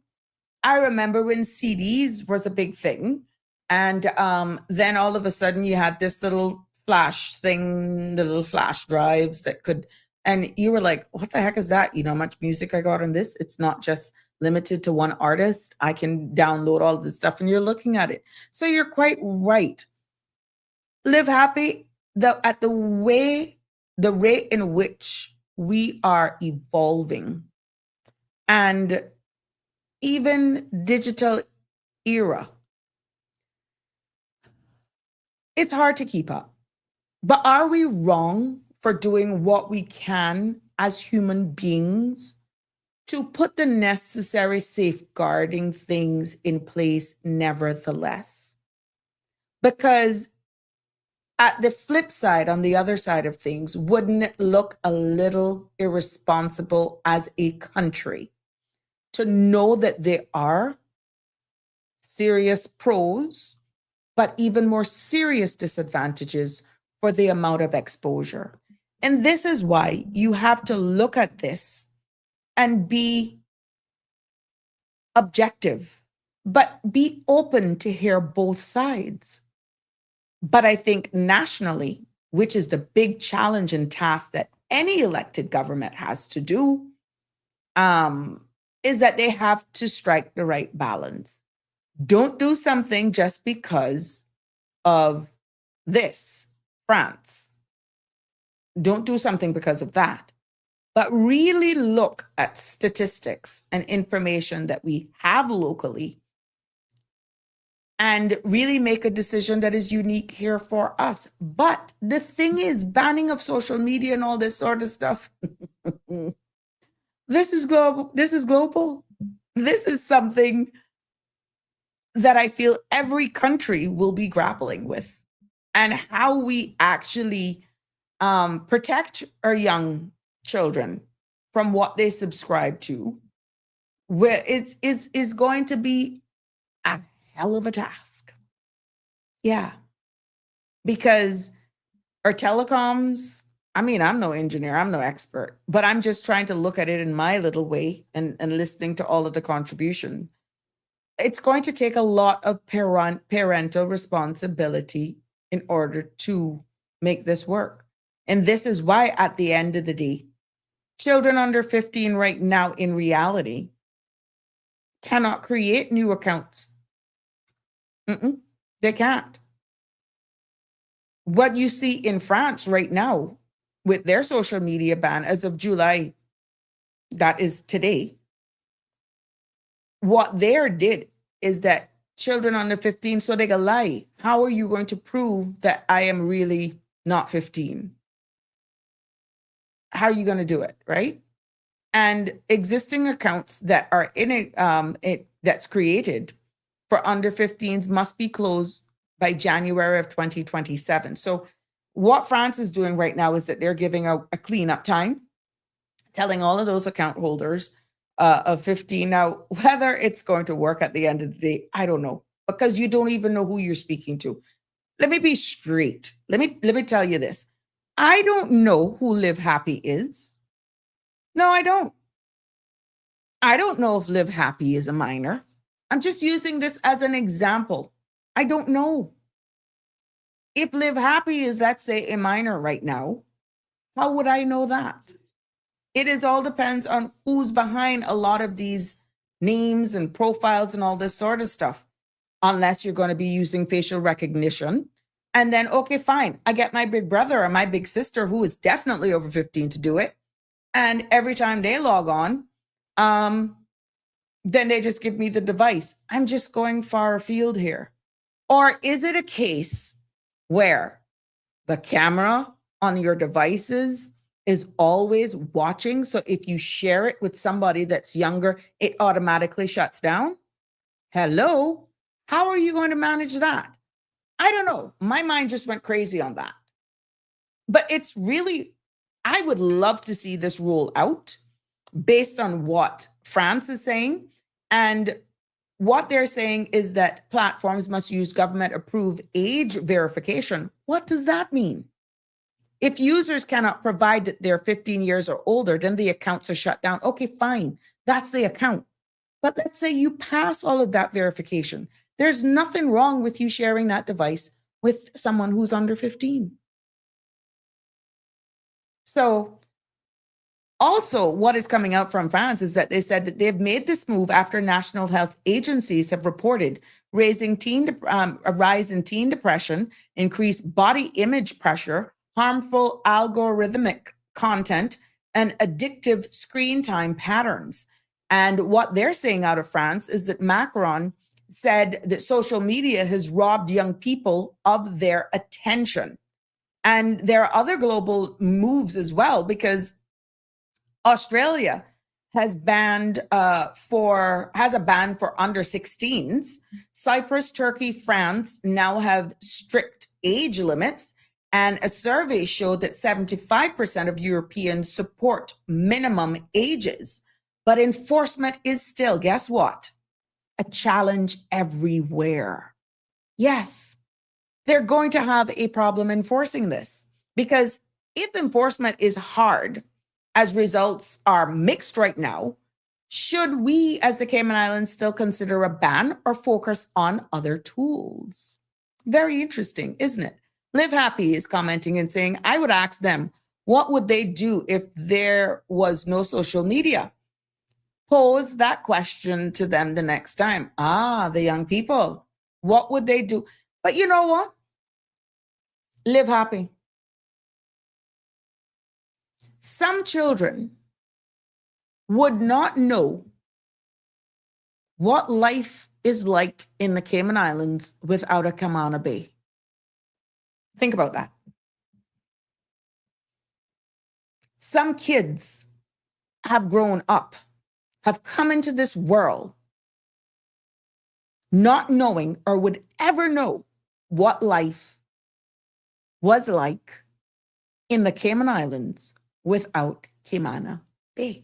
I remember when CDs was a big thing. And then all of a sudden you had this little flash thing, the little flash drives that could, and you were like, what the heck is that? You know how much music I got on this? It's not just limited to one artist. I can download all this stuff and you're looking at it. So you're quite right. Live Happy, at the rate in which we are evolving and even digital era, it's hard to keep up. But are we wrong for doing what we can as human beings to put the necessary safeguarding things in place nevertheless? Because at the flip side, on the other side of things, wouldn't it look a little irresponsible as a country to know that there are serious pros, but even more serious disadvantages for the amount of exposure? And this is why you have to look at this and be objective, but be open to hear both sides. But I think nationally, which is the big challenge and task that any elected government has to do, is that they have to strike the right balance. Don't do something just because of this, France. Don't do something because of that. But really look at statistics and information that we have locally and really make a decision that is unique here for us. But the thing is, banning of social media and all this sort of stuff, this is global. This is global. This is something that I feel every country will be grappling with, and how we actually protect our young children from what they subscribe to, where is going to be a hell of a task. Yeah. Because our telecoms, I mean, I'm no engineer, I'm no expert, but I'm just trying to look at it in my little way and listening to all of the contribution. It's going to take a lot of parental responsibility in order to make this work. And this is why, at the end of the day, children under 15 right now, in reality, cannot create new accounts. They can't. What you see in France right now with their social media ban as of July, that is today, what they did is that children under 15, so they can lie. How are you going to prove that I am really not 15? How are you going to do it, right? And existing accounts that are in that's created for under 15s must be closed by January of 2027. So what France is doing right now is that they're giving a cleanup time, telling all of those account holders of 15. Now, whether it's going to work at the end of the day, I don't know, because you don't even know who you're speaking to. Let me be straight. Let me tell you this. I don't know who Live Happy is. No, I don't. I don't know if Live Happy is a minor. I'm just using this as an example. I don't know. If Live Happy is, let's say, a minor right now, how would I know that? It is all depends on who's behind a lot of these names and profiles and all this sort of stuff, unless you're going to be using facial recognition. And then, okay, fine. I get my big brother or my big sister who is definitely over 15 to do it. And every time they log on, then they just give me the device. I'm just going far afield here. Or is it a case where the camera on your devices is always watching? So if you share it with somebody that's younger, it automatically shuts down? Hello? How are you going to manage that? I don't know. My mind just went crazy on that. But it's really, I would love to see this roll out based on what France is saying. And what they're saying is that platforms must use government-approved age verification. What does that mean? If users cannot provide that they're 15 years or older, then the accounts are shut down. Okay, fine. That's the account. But let's say you pass all of that verification. There's nothing wrong with you sharing that device with someone who's under 15. So also, what is coming out from France is that they said that they've made this move after national health agencies have reported a rise in teen depression, increased body image pressure, harmful algorithmic content, and addictive screen time patterns. And what they're saying out of France is that Macron said that social media has robbed young people of their attention. And there are other global moves as well, because Australia has a ban for under 16s. Cyprus, Turkey, France now have strict age limits. And a survey showed that 75% of Europeans support minimum ages. But enforcement is still, guess what? A challenge everywhere. Yes, they're going to have a problem enforcing this, because if enforcement is hard, as results are mixed right now, Should we, as the Cayman Islands, still consider a ban or focus on other tools? Very interesting, isn't it? Live Happy is commenting and saying, I would ask them, what would they do if there was no social media? Pose that question to them the next time. The young people, what would they do? But you know what? Live Happy. Some children would not know what life is like in the Cayman Islands without a Camana Bay. Think about that. Some kids have grown up, have come into this world not knowing or would ever know what life was like in the Cayman Islands without Camana Bay.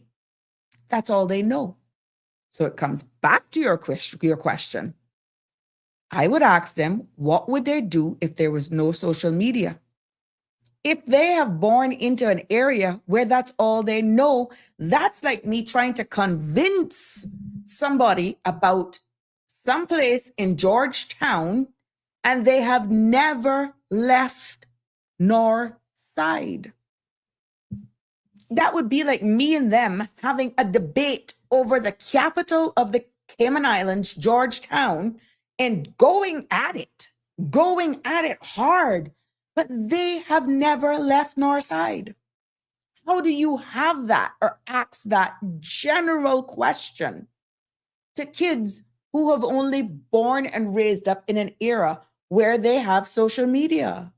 That's all they know. So it comes back to your question. I would ask them, what would they do if there was no social media? If they have born into an area where that's all they know, that's like me trying to convince somebody about some place in Georgetown and they have never left North Side. That would be like me and them having a debate over the capital of the Cayman Islands, Georgetown, and going at it hard. But they have never left North Side. How do you have that or ask that general question to kids who have only born and raised up in an era where they have social media,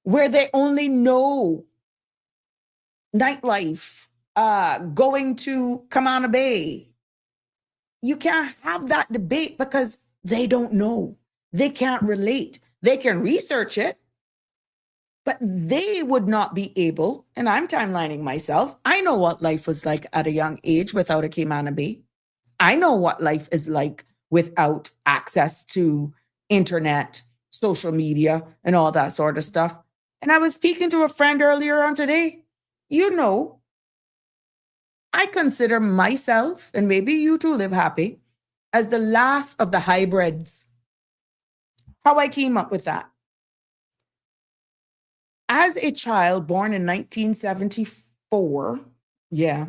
where they only know nightlife, going to Camana Bay? You can't have that debate because they don't know. They can't relate. They can research it, but they would not be able, and I'm timelining myself. I know what life was like at a young age without a Camana Bay. I know what life is like without access to internet, social media, and all that sort of stuff. And I was speaking to a friend earlier on today. You know, I consider myself, and maybe you too, Live Happy, as the last of the hybrids. How I came up with that. As a child born in 1974, I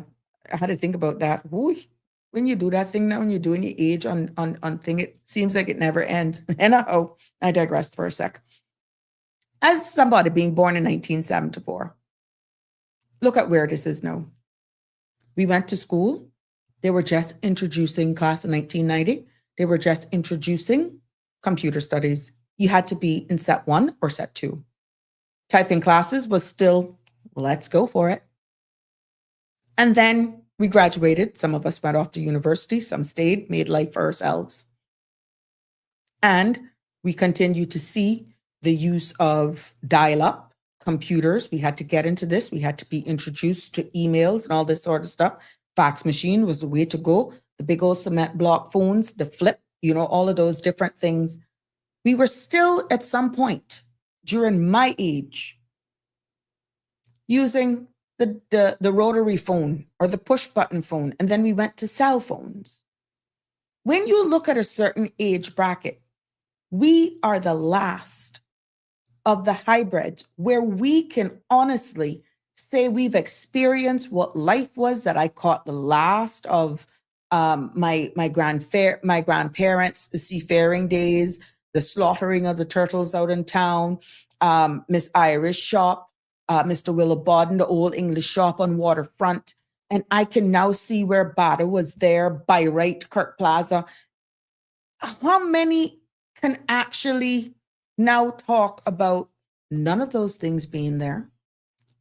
had to think about that. Ooh, when you do that thing now, when you're doing your age on thing, it seems like it never ends. Anyhow, I digressed for a sec. As somebody being born in 1974, look at where this is now. We went to school. They were just introducing class in 1990. They were just introducing computer studies. You had to be in set 1 or set 2. Typing classes was still, let's go for it. And then we graduated. Some of us went off to university. Some stayed, made life for ourselves. And we continue to see the use of dial-up computers. We had to get into this. We had to be introduced to emails and all this sort of stuff. Fax machine was the way to go. The big old cement block phones, the flip, all of those different things. We were still at some point during my age using the rotary phone or the push button phone. And then we went to cell phones. When you look at a certain age bracket, we are the last of the hybrids where we can honestly say we've experienced what life was, that I caught the last of my grandparents' seafaring days, the slaughtering of the turtles out in town, Miss Irish shop, Mr. Willibodden, the old English shop on Waterfront. And I can now see where Bada was there, by right, Kirk Plaza. How many can actually now talk about none of those things being there?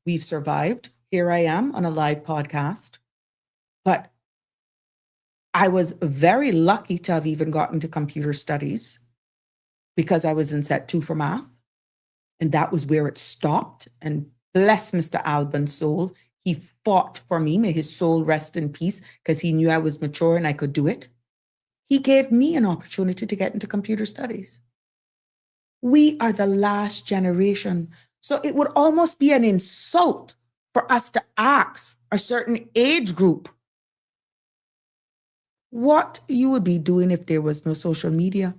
We've survived. Here I am on a live podcast. But I was very lucky to have even gotten to computer studies because I was in set 2 for math. And that was where it stopped. And bless Mr. Albin's soul. He fought for me. May his soul rest in peace, because he knew I was mature and I could do it. He gave me an opportunity to get into computer studies. We are the last generation. So it would almost be an insult for us to ask a certain age group what you would be doing if there was no social media.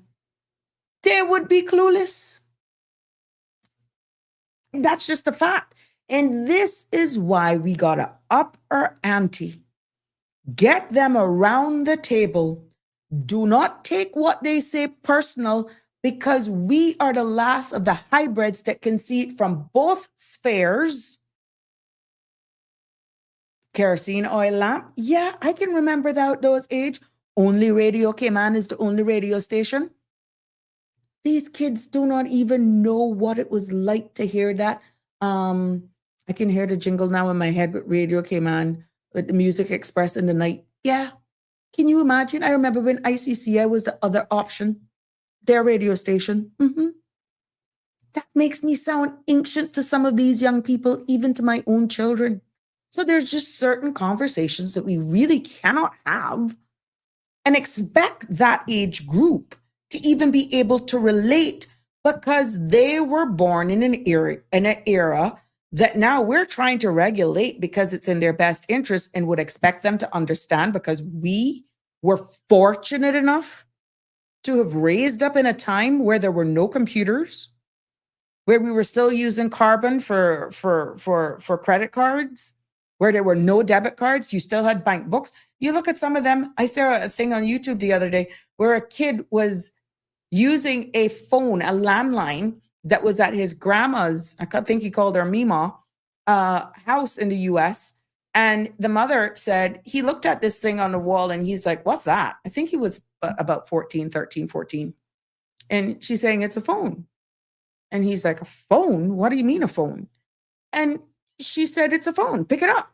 They would be clueless. That's just a fact. And this is why we got to up our ante. Get them around the table. Do not take what they say personal, because we are the last of the hybrids that can see it from both spheres. Kerosene oil lamp. Yeah, I can remember those age. Only Radio Cayman is the only radio station. These kids do not even know what it was like to hear that. I can hear the jingle now in my head with Radio Cayman, with the Music Express in the night. Yeah. Can you imagine? I remember when ICCI was the other option, their radio station. That makes me sound ancient to some of these young people, even to my own children. So there's just certain conversations that we really cannot have and expect that age group to even be able to relate, because they were born in an era that now we're trying to regulate because it's in their best interest, and would expect them to understand, because we were fortunate enough to have raised up in a time where there were no computers, where we were still using carbon for credit cards, where there were no debit cards. You still had bank books. You look at some of them. I saw a thing on YouTube the other day where a kid was using a phone, a landline that was at his grandma's, I think he called her Mima, house in the US. And the mother said, he looked at this thing on the wall and he's like, what's that? I think he was about 13, 14. And she's saying, it's a phone. And he's like, a phone? What do you mean a phone? And she said, it's a phone. Pick it up.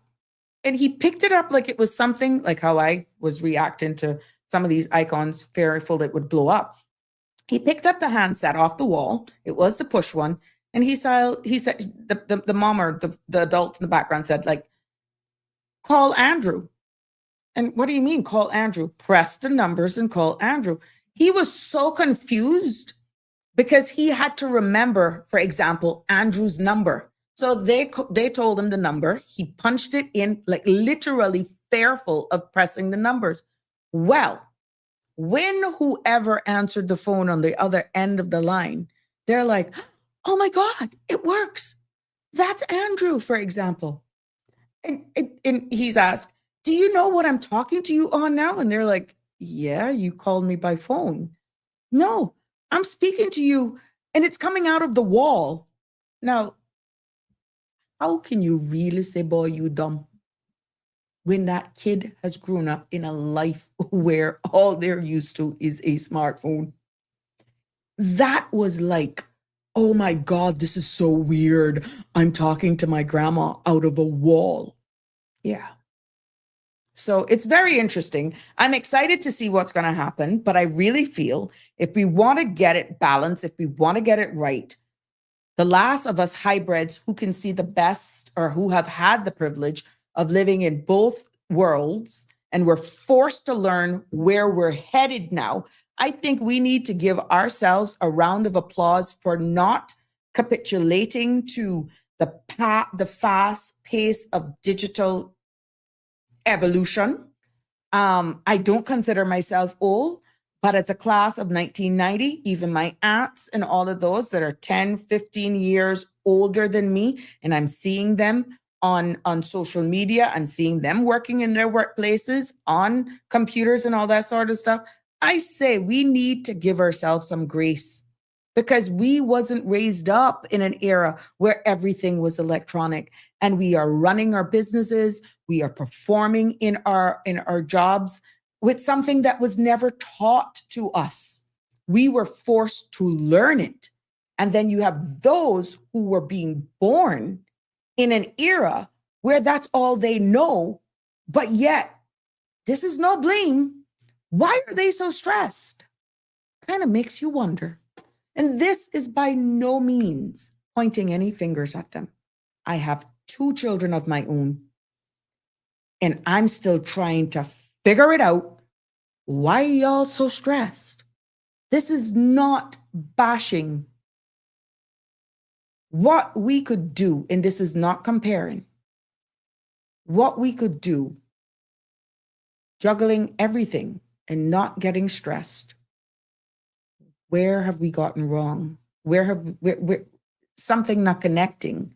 And he picked it up like it was something, like how I was reacting to some of these icons, fearful that would blow up. He picked up the handset off the wall. It was the push one. And he said, the mom or the adult in the background said, like, call Andrew. And what do you mean, call Andrew? Press the numbers and call Andrew. He was so confused because he had to remember, for example, Andrew's number. So they told him the number. He punched it in, like literally fearful of pressing the numbers. Well, when whoever answered the phone on the other end of the line, they're like, oh my God, it works. That's Andrew, for example. And he's asked, do you know what I'm talking to you on now? And they're like, yeah, you called me by phone. No, I'm speaking to you and it's coming out of the wall. Now, how can you really say, boy, you dumb, when that kid has grown up in a life where all they're used to is a smartphone? That was like, oh my God, this is so weird. I'm talking to my grandma out of a wall. Yeah. So it's very interesting. I'm excited to see what's going to happen, but I really feel if we want to get it balanced, if we want to get it right, the last of us hybrids who can see the best, or who have had the privilege of living in both worlds, and we're forced to learn where we're headed now, I think we need to give ourselves a round of applause for not capitulating to the fast pace of digital evolution. I don't consider myself old, but as a class of 1990, even my aunts and all of those that are 10, 15 years older than me, and I'm seeing them on social media, I'm seeing them working in their workplaces on computers and all that sort of stuff. I say we need to give ourselves some grace, because we wasn't raised up in an era where everything was electronic, and we are running our businesses, we are performing in our jobs with something that was never taught to us. We were forced to learn it. And then you have those who were being born in an era where that's all they know, but yet this is no blame. Why are they so stressed? Kind of makes you wonder. And this is by no means pointing any fingers at them. I have 2 children of my own, and I'm still trying to figure it out. Why are y'all so stressed? This is not bashing. What we could do, and this is not comparing, what we could do, juggling everything, and not getting stressed. Where have we gotten wrong? Where something not connecting?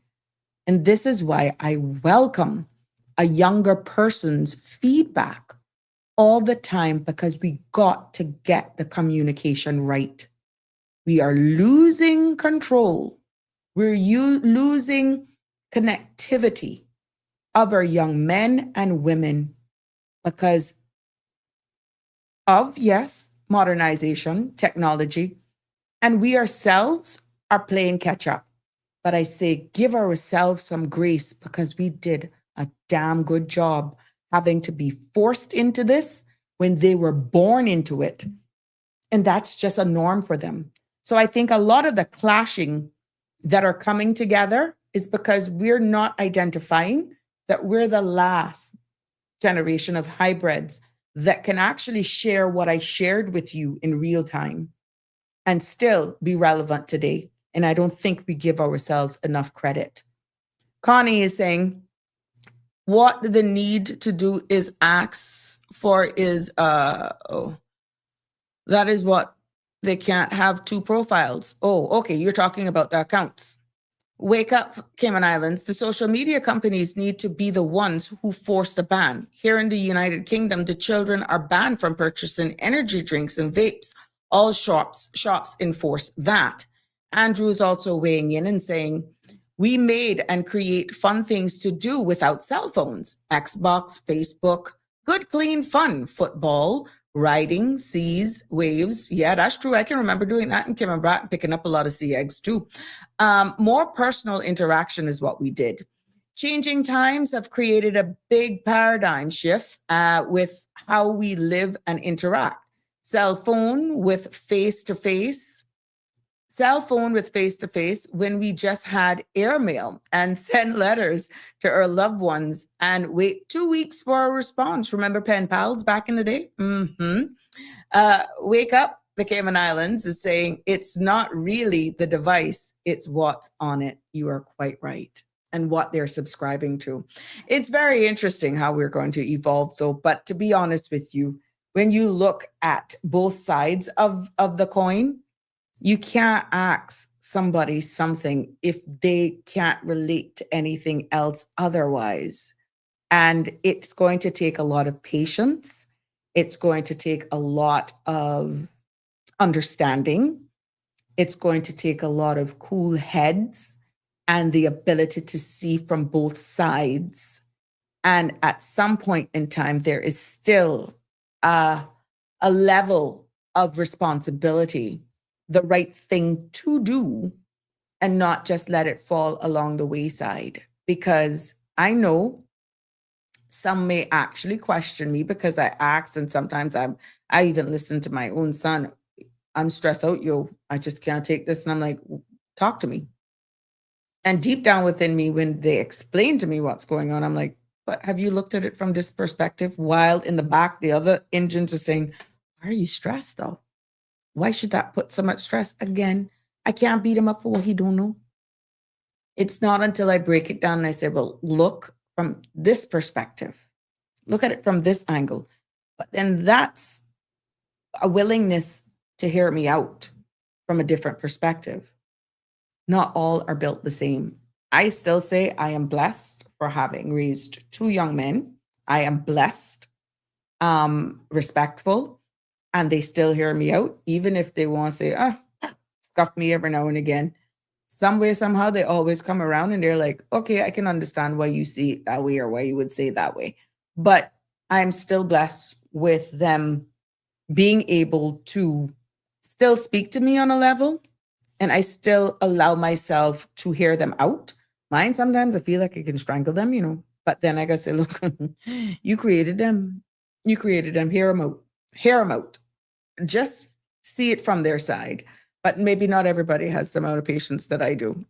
And this is why I welcome a younger person's feedback all the time, because we got to get the communication right. We are losing control. We're losing connectivity of our young men and women because of, yes, modernization, technology, and we ourselves are playing catch up. But I say, give ourselves some grace, because we did a damn good job having to be forced into this when they were born into it. And that's just a norm for them. So I think a lot of the clashing that are coming together is because we're not identifying that we're the last generation of hybrids that can actually share what I shared with you in real time and still be relevant today. And I don't think we give ourselves enough credit. Connie is saying, what the need to do is ask for is, that is what they can't have two profiles. Oh, okay, you're talking about the accounts. Wake up, Cayman Islands. The social media companies need to be the ones who force the ban. Here in the United Kingdom, the children are banned from purchasing energy drinks and vapes. All shops enforce that. Andrew is also weighing in and saying, we made and create fun things to do without cell phones. Xbox, Facebook, good, clean fun. Football, riding, seas, waves. Yeah, that's true. I can remember doing that in Cayman and picking up a lot of sea eggs too. More personal interaction is what we did. Changing times have created a big paradigm shift with how we live and interact. Cell phone with face-to-face when we just had airmail and send letters to our loved ones and wait 2 weeks for a response. Remember pen pals back in the day? Wake up, the Cayman Islands is saying it's not really the device, it's what's on it. You are quite right. And what they're subscribing to. It's very interesting how we're going to evolve though. But to be honest with you, when you look at both sides of the coin, you can't ask somebody something if they can't relate to anything else otherwise. And it's going to take a lot of patience. It's going to take a lot of understanding. It's going to take a lot of cool heads and the ability to see from both sides. And at some point in time, there is still a level of responsibility, the right thing to do, and not just let it fall along the wayside. Because I know some may actually question me because I ask, and sometimes I even listen to my own son. I'm stressed out, yo. I just can't take this. And I'm like, talk to me. And deep down within me, when they explain to me what's going on, I'm like, but have you looked at it from this perspective? While in the back, the other engines are saying, why are you stressed though? Why should that put so much stress? Again, I can't beat him up for what he don't know. It's not until I break it down and I say, well, look from this perspective. Look at it from this angle. But then that's a willingness to hear me out from a different perspective. Not all are built the same. I still say I am blessed for having raised two young men. I am blessed, respectful, and they still hear me out, even if they want to say, scuff me every now and again. Some way, somehow, they always come around and they're like, okay, I can understand why you see it that way or why you would say it that way. But I'm still blessed with them being able to still speak to me on a level, and I still allow myself to hear them out. Mine, sometimes I feel like I can strangle them, but then I gotta say, look, you created them. You created them. Hear them out. Hear them out. Just see it from their side. But maybe not everybody has the amount of patience that I do.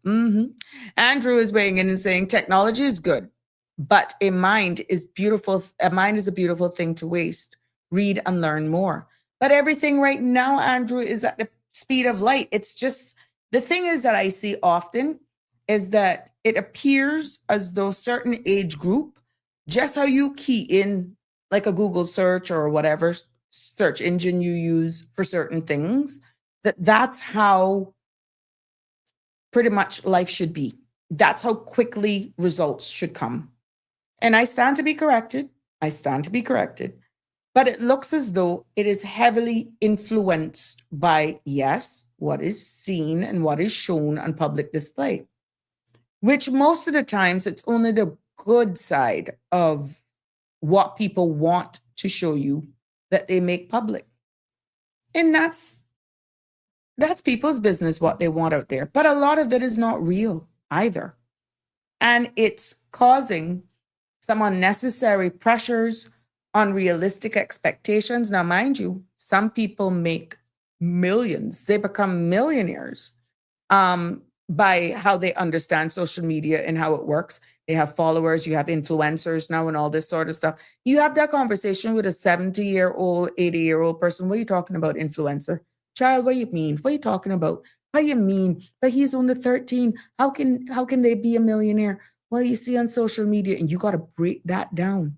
Andrew is weighing in and saying technology is good, but a mind is beautiful. A mind is a beautiful thing to waste. Read and learn more. But everything right now, Andrew, is at the speed of light. It's just, the thing is that I see often is that it appears as though certain age group, just how you key in like a Google search or whatever, search engine you use for certain things, that's how pretty much life should be. That's how quickly results should come. And I stand to be corrected. But it looks as though it is heavily influenced by, yes, what is seen and what is shown on public display, which most of the times it's only the good side of what people want to show you that they make public. And that's people's business, what they want out there. But a lot of it is not real either. And it's causing some unnecessary pressures, unrealistic expectations. Now, mind you, some people make millions. They become millionaires by how they understand social media and how it works. They have followers, you have influencers now and all this sort of stuff. You have that conversation with a 70-year-old, 80-year-old person. What are you talking about, influencer? Child, what do you mean? What are you talking about? What do you mean? But he's only 13. How can they be a millionaire? Well, you see on social media, and you got to break that down.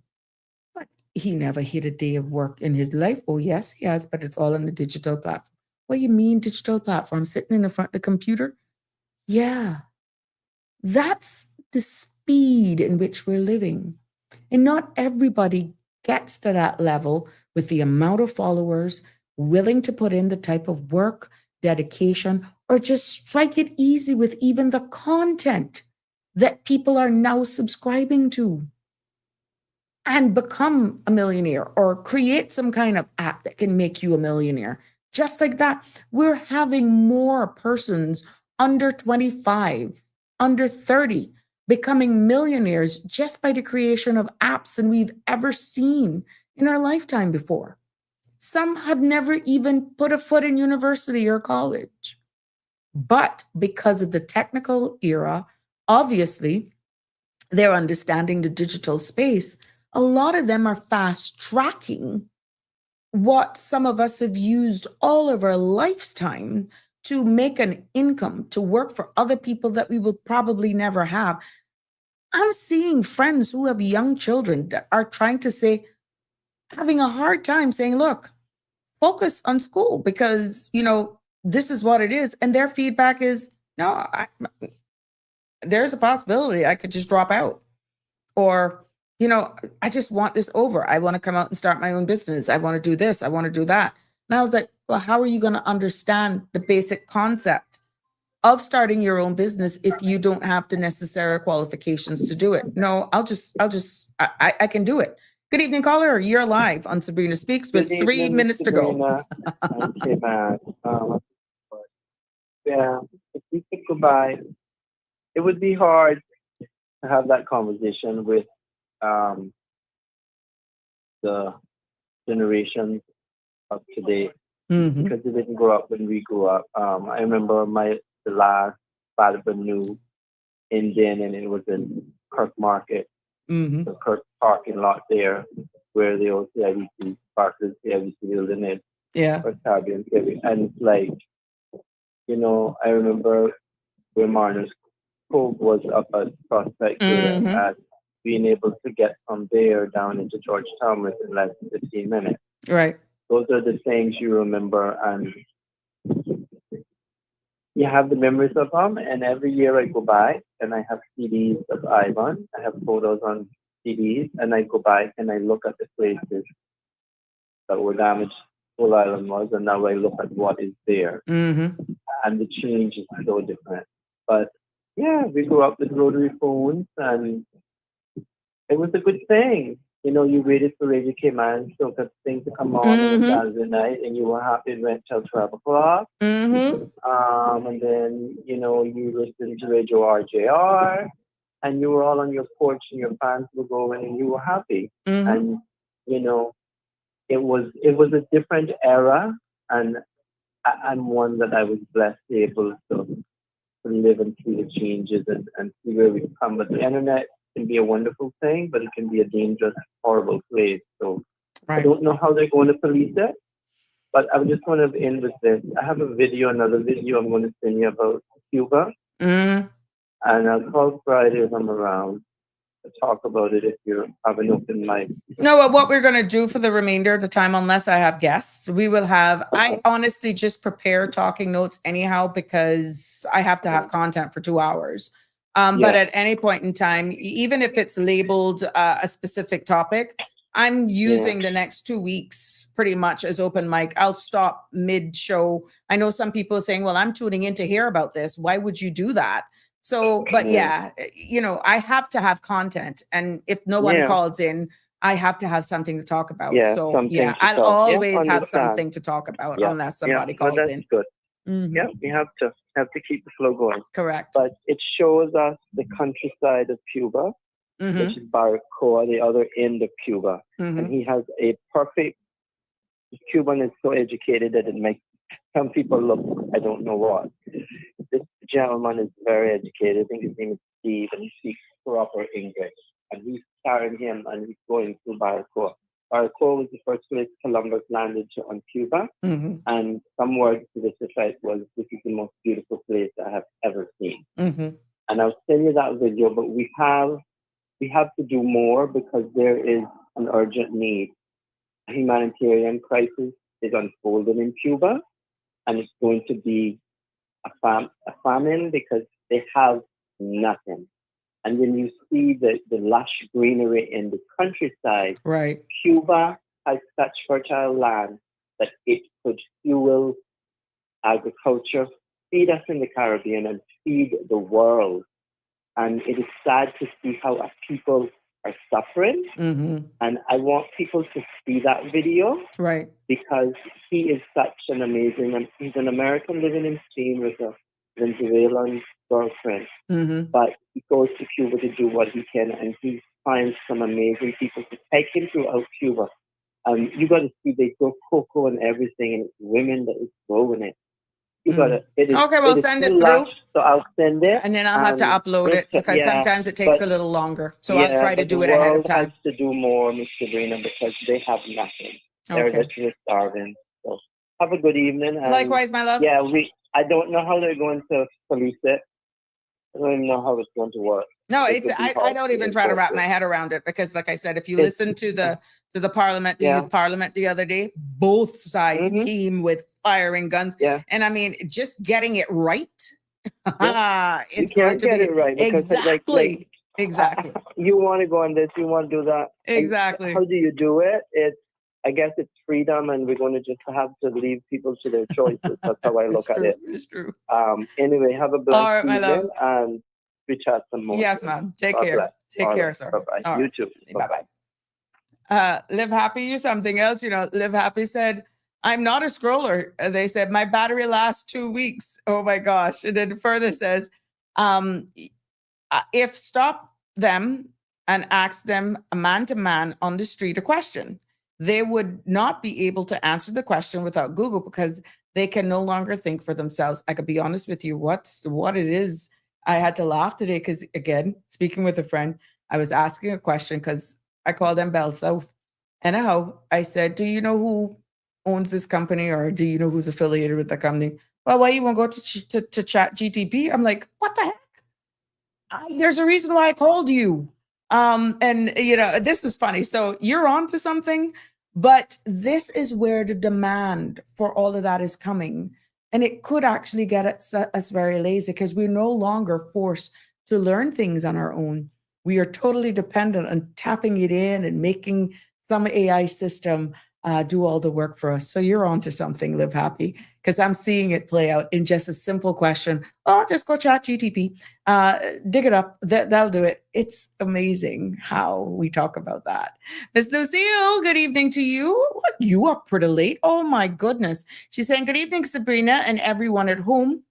But he never hit a day of work in his life. Oh, yes, he has, but it's all on the digital platform. What do you mean digital platform? Sitting in the front of the computer? Yeah. That's the speed in which we're living. And not everybody gets to that level with the amount of followers, willing to put in the type of work, dedication, or just strike it easy with even the content that people are now subscribing to and become a millionaire or create some kind of app that can make you a millionaire. Just like that, we're having more persons under 25, under 30, becoming millionaires just by the creation of apps than we've ever seen in our lifetime before. Some have never even put a foot in university or college. But because of the technical era, obviously, they're understanding the digital space. A lot of them are fast tracking what some of us have used all of our lifetime to make an income, to work for other people that we will probably never have. I'm seeing friends who have young children that are trying to say, having a hard time saying, look, focus on school because, this is what it is. And their feedback is, no, there's a possibility I could just drop out. Or, I just want this over. I want to come out and start my own business. I want to do this. I want to do that. And I was like, well, how are you going to understand the basic concept of starting your own business if you don't have the necessary qualifications to do it? No, I can do it. Good evening, caller. You're live on Sabrina Speaks with 3 minutes to go. Okay, man. Yeah, if we could go by, it would be hard to have that conversation with the generation of today because they didn't grow up when we grew up. I remember the last Father New Indian, and it was in Kirk Market, the Kirk parking lot there, where the old CIBC parkers, CIBC building it. Yeah. And it's like, I remember where Marner's Cove was up at Prospect there, at being able to get from there down into Georgetown within less than 15 minutes. Right. Those are the things you remember, and you have the memories of them. And every year I go by and I have CDs of Ivan. I have photos on CDs, and I go by and I look at the places that were damaged Full Island was, and now I look at what is there. And the change is so different. But yeah, we grew up with rotary phones, and it was a good thing. You waited for Radio Cayman so that things to come on on Saturday night, and you were happy it went till 12 o'clock. And then, you listened to Radio RJR, and you were all on your porch, and your fans were going, and you were happy. And, it was a different era, and one that I was blessed to be able to live and see the changes and see where we've come. But the internet can be a wonderful thing, but it can be a dangerous, horrible place. So I don't know how they're going to police it, but I'm just going to end with this. I have another video I'm going to send you about Cuba. And I'll call Friday if I'm around. talk about it if you have an open mind. No, what we're going to do for the remainder of the time, unless I have guests, we will have, I honestly just prepare talking notes anyhow, because I have to have content for 2 hours. But at any point in time, even if it's labeled a specific topic, I'm using the next 2 weeks pretty much as open mic. I'll stop mid show. I know some people are saying, well, I'm tuning in to hear about this. Why would you do that? So, but I have to have content. And if no one calls in, I have to have something to talk about. So I'll always have something to talk about unless somebody calls in. Good. Yeah, we have to keep the flow going. Correct. But it shows us the countryside of Cuba, which is Baracoa, the other end of Cuba. And he has a perfect, Cuban is so educated that it makes some people look, I don't know what. This gentleman is very educated. I think his name is Steve, and he speaks proper English. And he's carrying him, and he's going through Baracoa. Baracoa was the first place Columbus landed on Cuba. And some words to this effect was, this is the most beautiful place I have ever seen. And I'll send you that video, but we have to do more, because there is an urgent need. A humanitarian crisis is unfolding in Cuba, and it's going to be a famine, because they have nothing. And when you see the lush greenery in the countryside, Cuba has such fertile land that it could fuel agriculture, feed us in the Caribbean, and feed the world. And it is sad to see how our people are suffering. And I want people to see that video. Because he is such an amazing, he's an American living in Spain with a Venezuelan girlfriend. But he goes to Cuba to do what he can, and he finds some amazing people to take him throughout Cuba. You got to see, they grow cocoa and everything, and it's women that is growing it. You got to. Send it through. So I'll send it, and then I'll have to upload it, because sometimes it takes a little longer. So I'll try to do it ahead of time. The world has to do more, Miss Sabrina, because they have nothing. They're literally starving. So have a good evening. Likewise, my love. Yeah, I don't know how they're going to police it. I don't even know how it's going to work. No, I don't even try to wrap my head around it, because like I said, if you listen to the Parliament, the Youth Parliament the other day, both sides came with firing guns. And I mean, just getting it right. It's going to be right. Exactly. Exactly. You want to go on this, you want to do that. Exactly. And how do you do it? I guess it's freedom, and we're going to just have to leave people to their choices. That's how I look at it. It's true. Anyway, have a blessed my love. And we chat some more. Yes, ma'am. Take care. Bless. Take care, sir. Bye-bye. You too. Bye-bye. Live Happy, you something else. Live Happy said, I'm not a scroller. They said, my battery lasts 2 weeks. Oh my gosh. And then further says, if stop them and ask them man to man on the street a question, they would not be able to answer the question without Google, because they can no longer think for themselves. I could be honest with you, what it is. I had to laugh today because, again, speaking with a friend, I was asking a question because I call them Bell South. Anyhow, I said, do you know who owns this company, or do you know who's affiliated with the company? Well, why you won't go to chat GTP? I'm like, what the heck? There's a reason why I called you. And this is funny. So you're on to something, but this is where the demand for all of that is coming. And it could actually get us very lazy, because we're no longer forced to learn things on our own. We are totally dependent on tapping it in and making some AI system do all the work for us. So you're on to something, Live Happy, because I'm seeing it play out in just a simple question. Oh, just go chat GTP, dig it up. That'll do it. It's amazing how we talk about that. Miss Lucille, good evening to you. What, you up pretty late? Oh my goodness. She's saying, good evening, Sabrina, and everyone at home.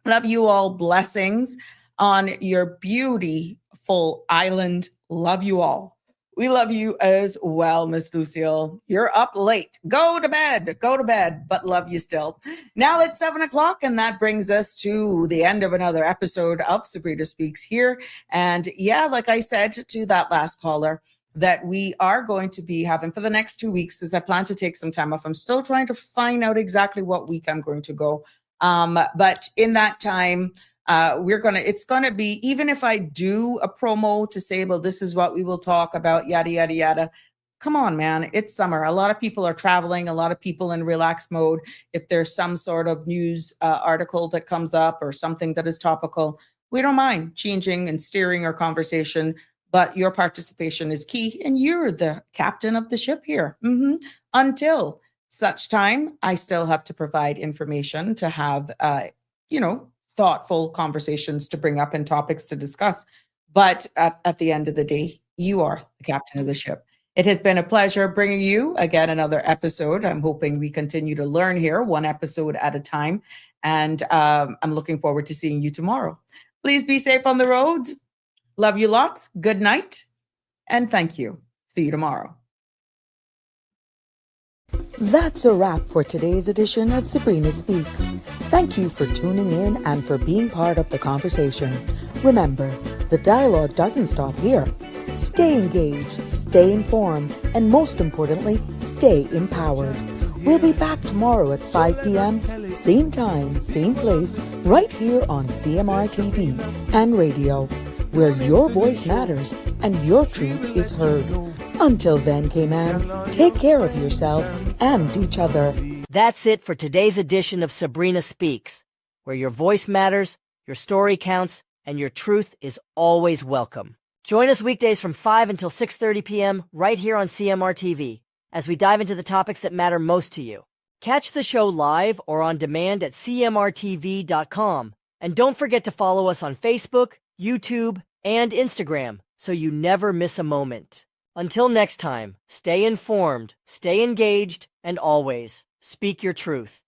Love you all. Blessings on your beautiful island. Love you all. We love you as well, Miss Lucille. You're up late. Go to bed, but love you still. Now it's 7:00, and that brings us to the end of another episode of Sabrina Speaks here. And yeah, like I said to that last caller, that we are going to be having for the next 2 weeks, as I plan to take some time off. I'm still trying to find out exactly what week I'm going to go. But in that time, It's gonna be, even if I do a promo to say, well, this is what we will talk about, yada, yada, yada. Come on, man. It's summer. A lot of people are traveling, a lot of people in relaxed mode. If there's some sort of news article that comes up or something that is topical, we don't mind changing and steering our conversation, but your participation is key, and you're the captain of the ship here. Until such time, I still have to provide information to have, thoughtful conversations to bring up and topics to discuss. But at the end of the day, you are the captain of the ship. It has been a pleasure bringing you again another episode. I'm hoping we continue to learn here, one episode at a time. And I'm looking forward to seeing you tomorrow. Please be safe on the road. Love you lots. Good night. And thank you. See you tomorrow. That's a wrap for today's edition of Sabrina Speaks. Thank you for tuning in and for being part of the conversation. Remember, the dialogue doesn't stop here. Stay engaged, stay informed, and most importantly, stay empowered. We'll be back tomorrow at 5 p.m., same time, same place, right here on CMR TV and radio, where your voice matters and your truth is heard. Until then, K-Man, take care of yourself and each other. That's it for today's edition of Sabrina Speaks, where your voice matters, your story counts, and your truth is always welcome. Join us weekdays from 5 until 6:30 p.m. right here on CMR TV as we dive into the topics that matter most to you. Catch the show live or on demand at cmrtv.com. And don't forget to follow us on Facebook, YouTube, and Instagram so you never miss a moment. Until next time, stay informed, stay engaged, and always speak your truth.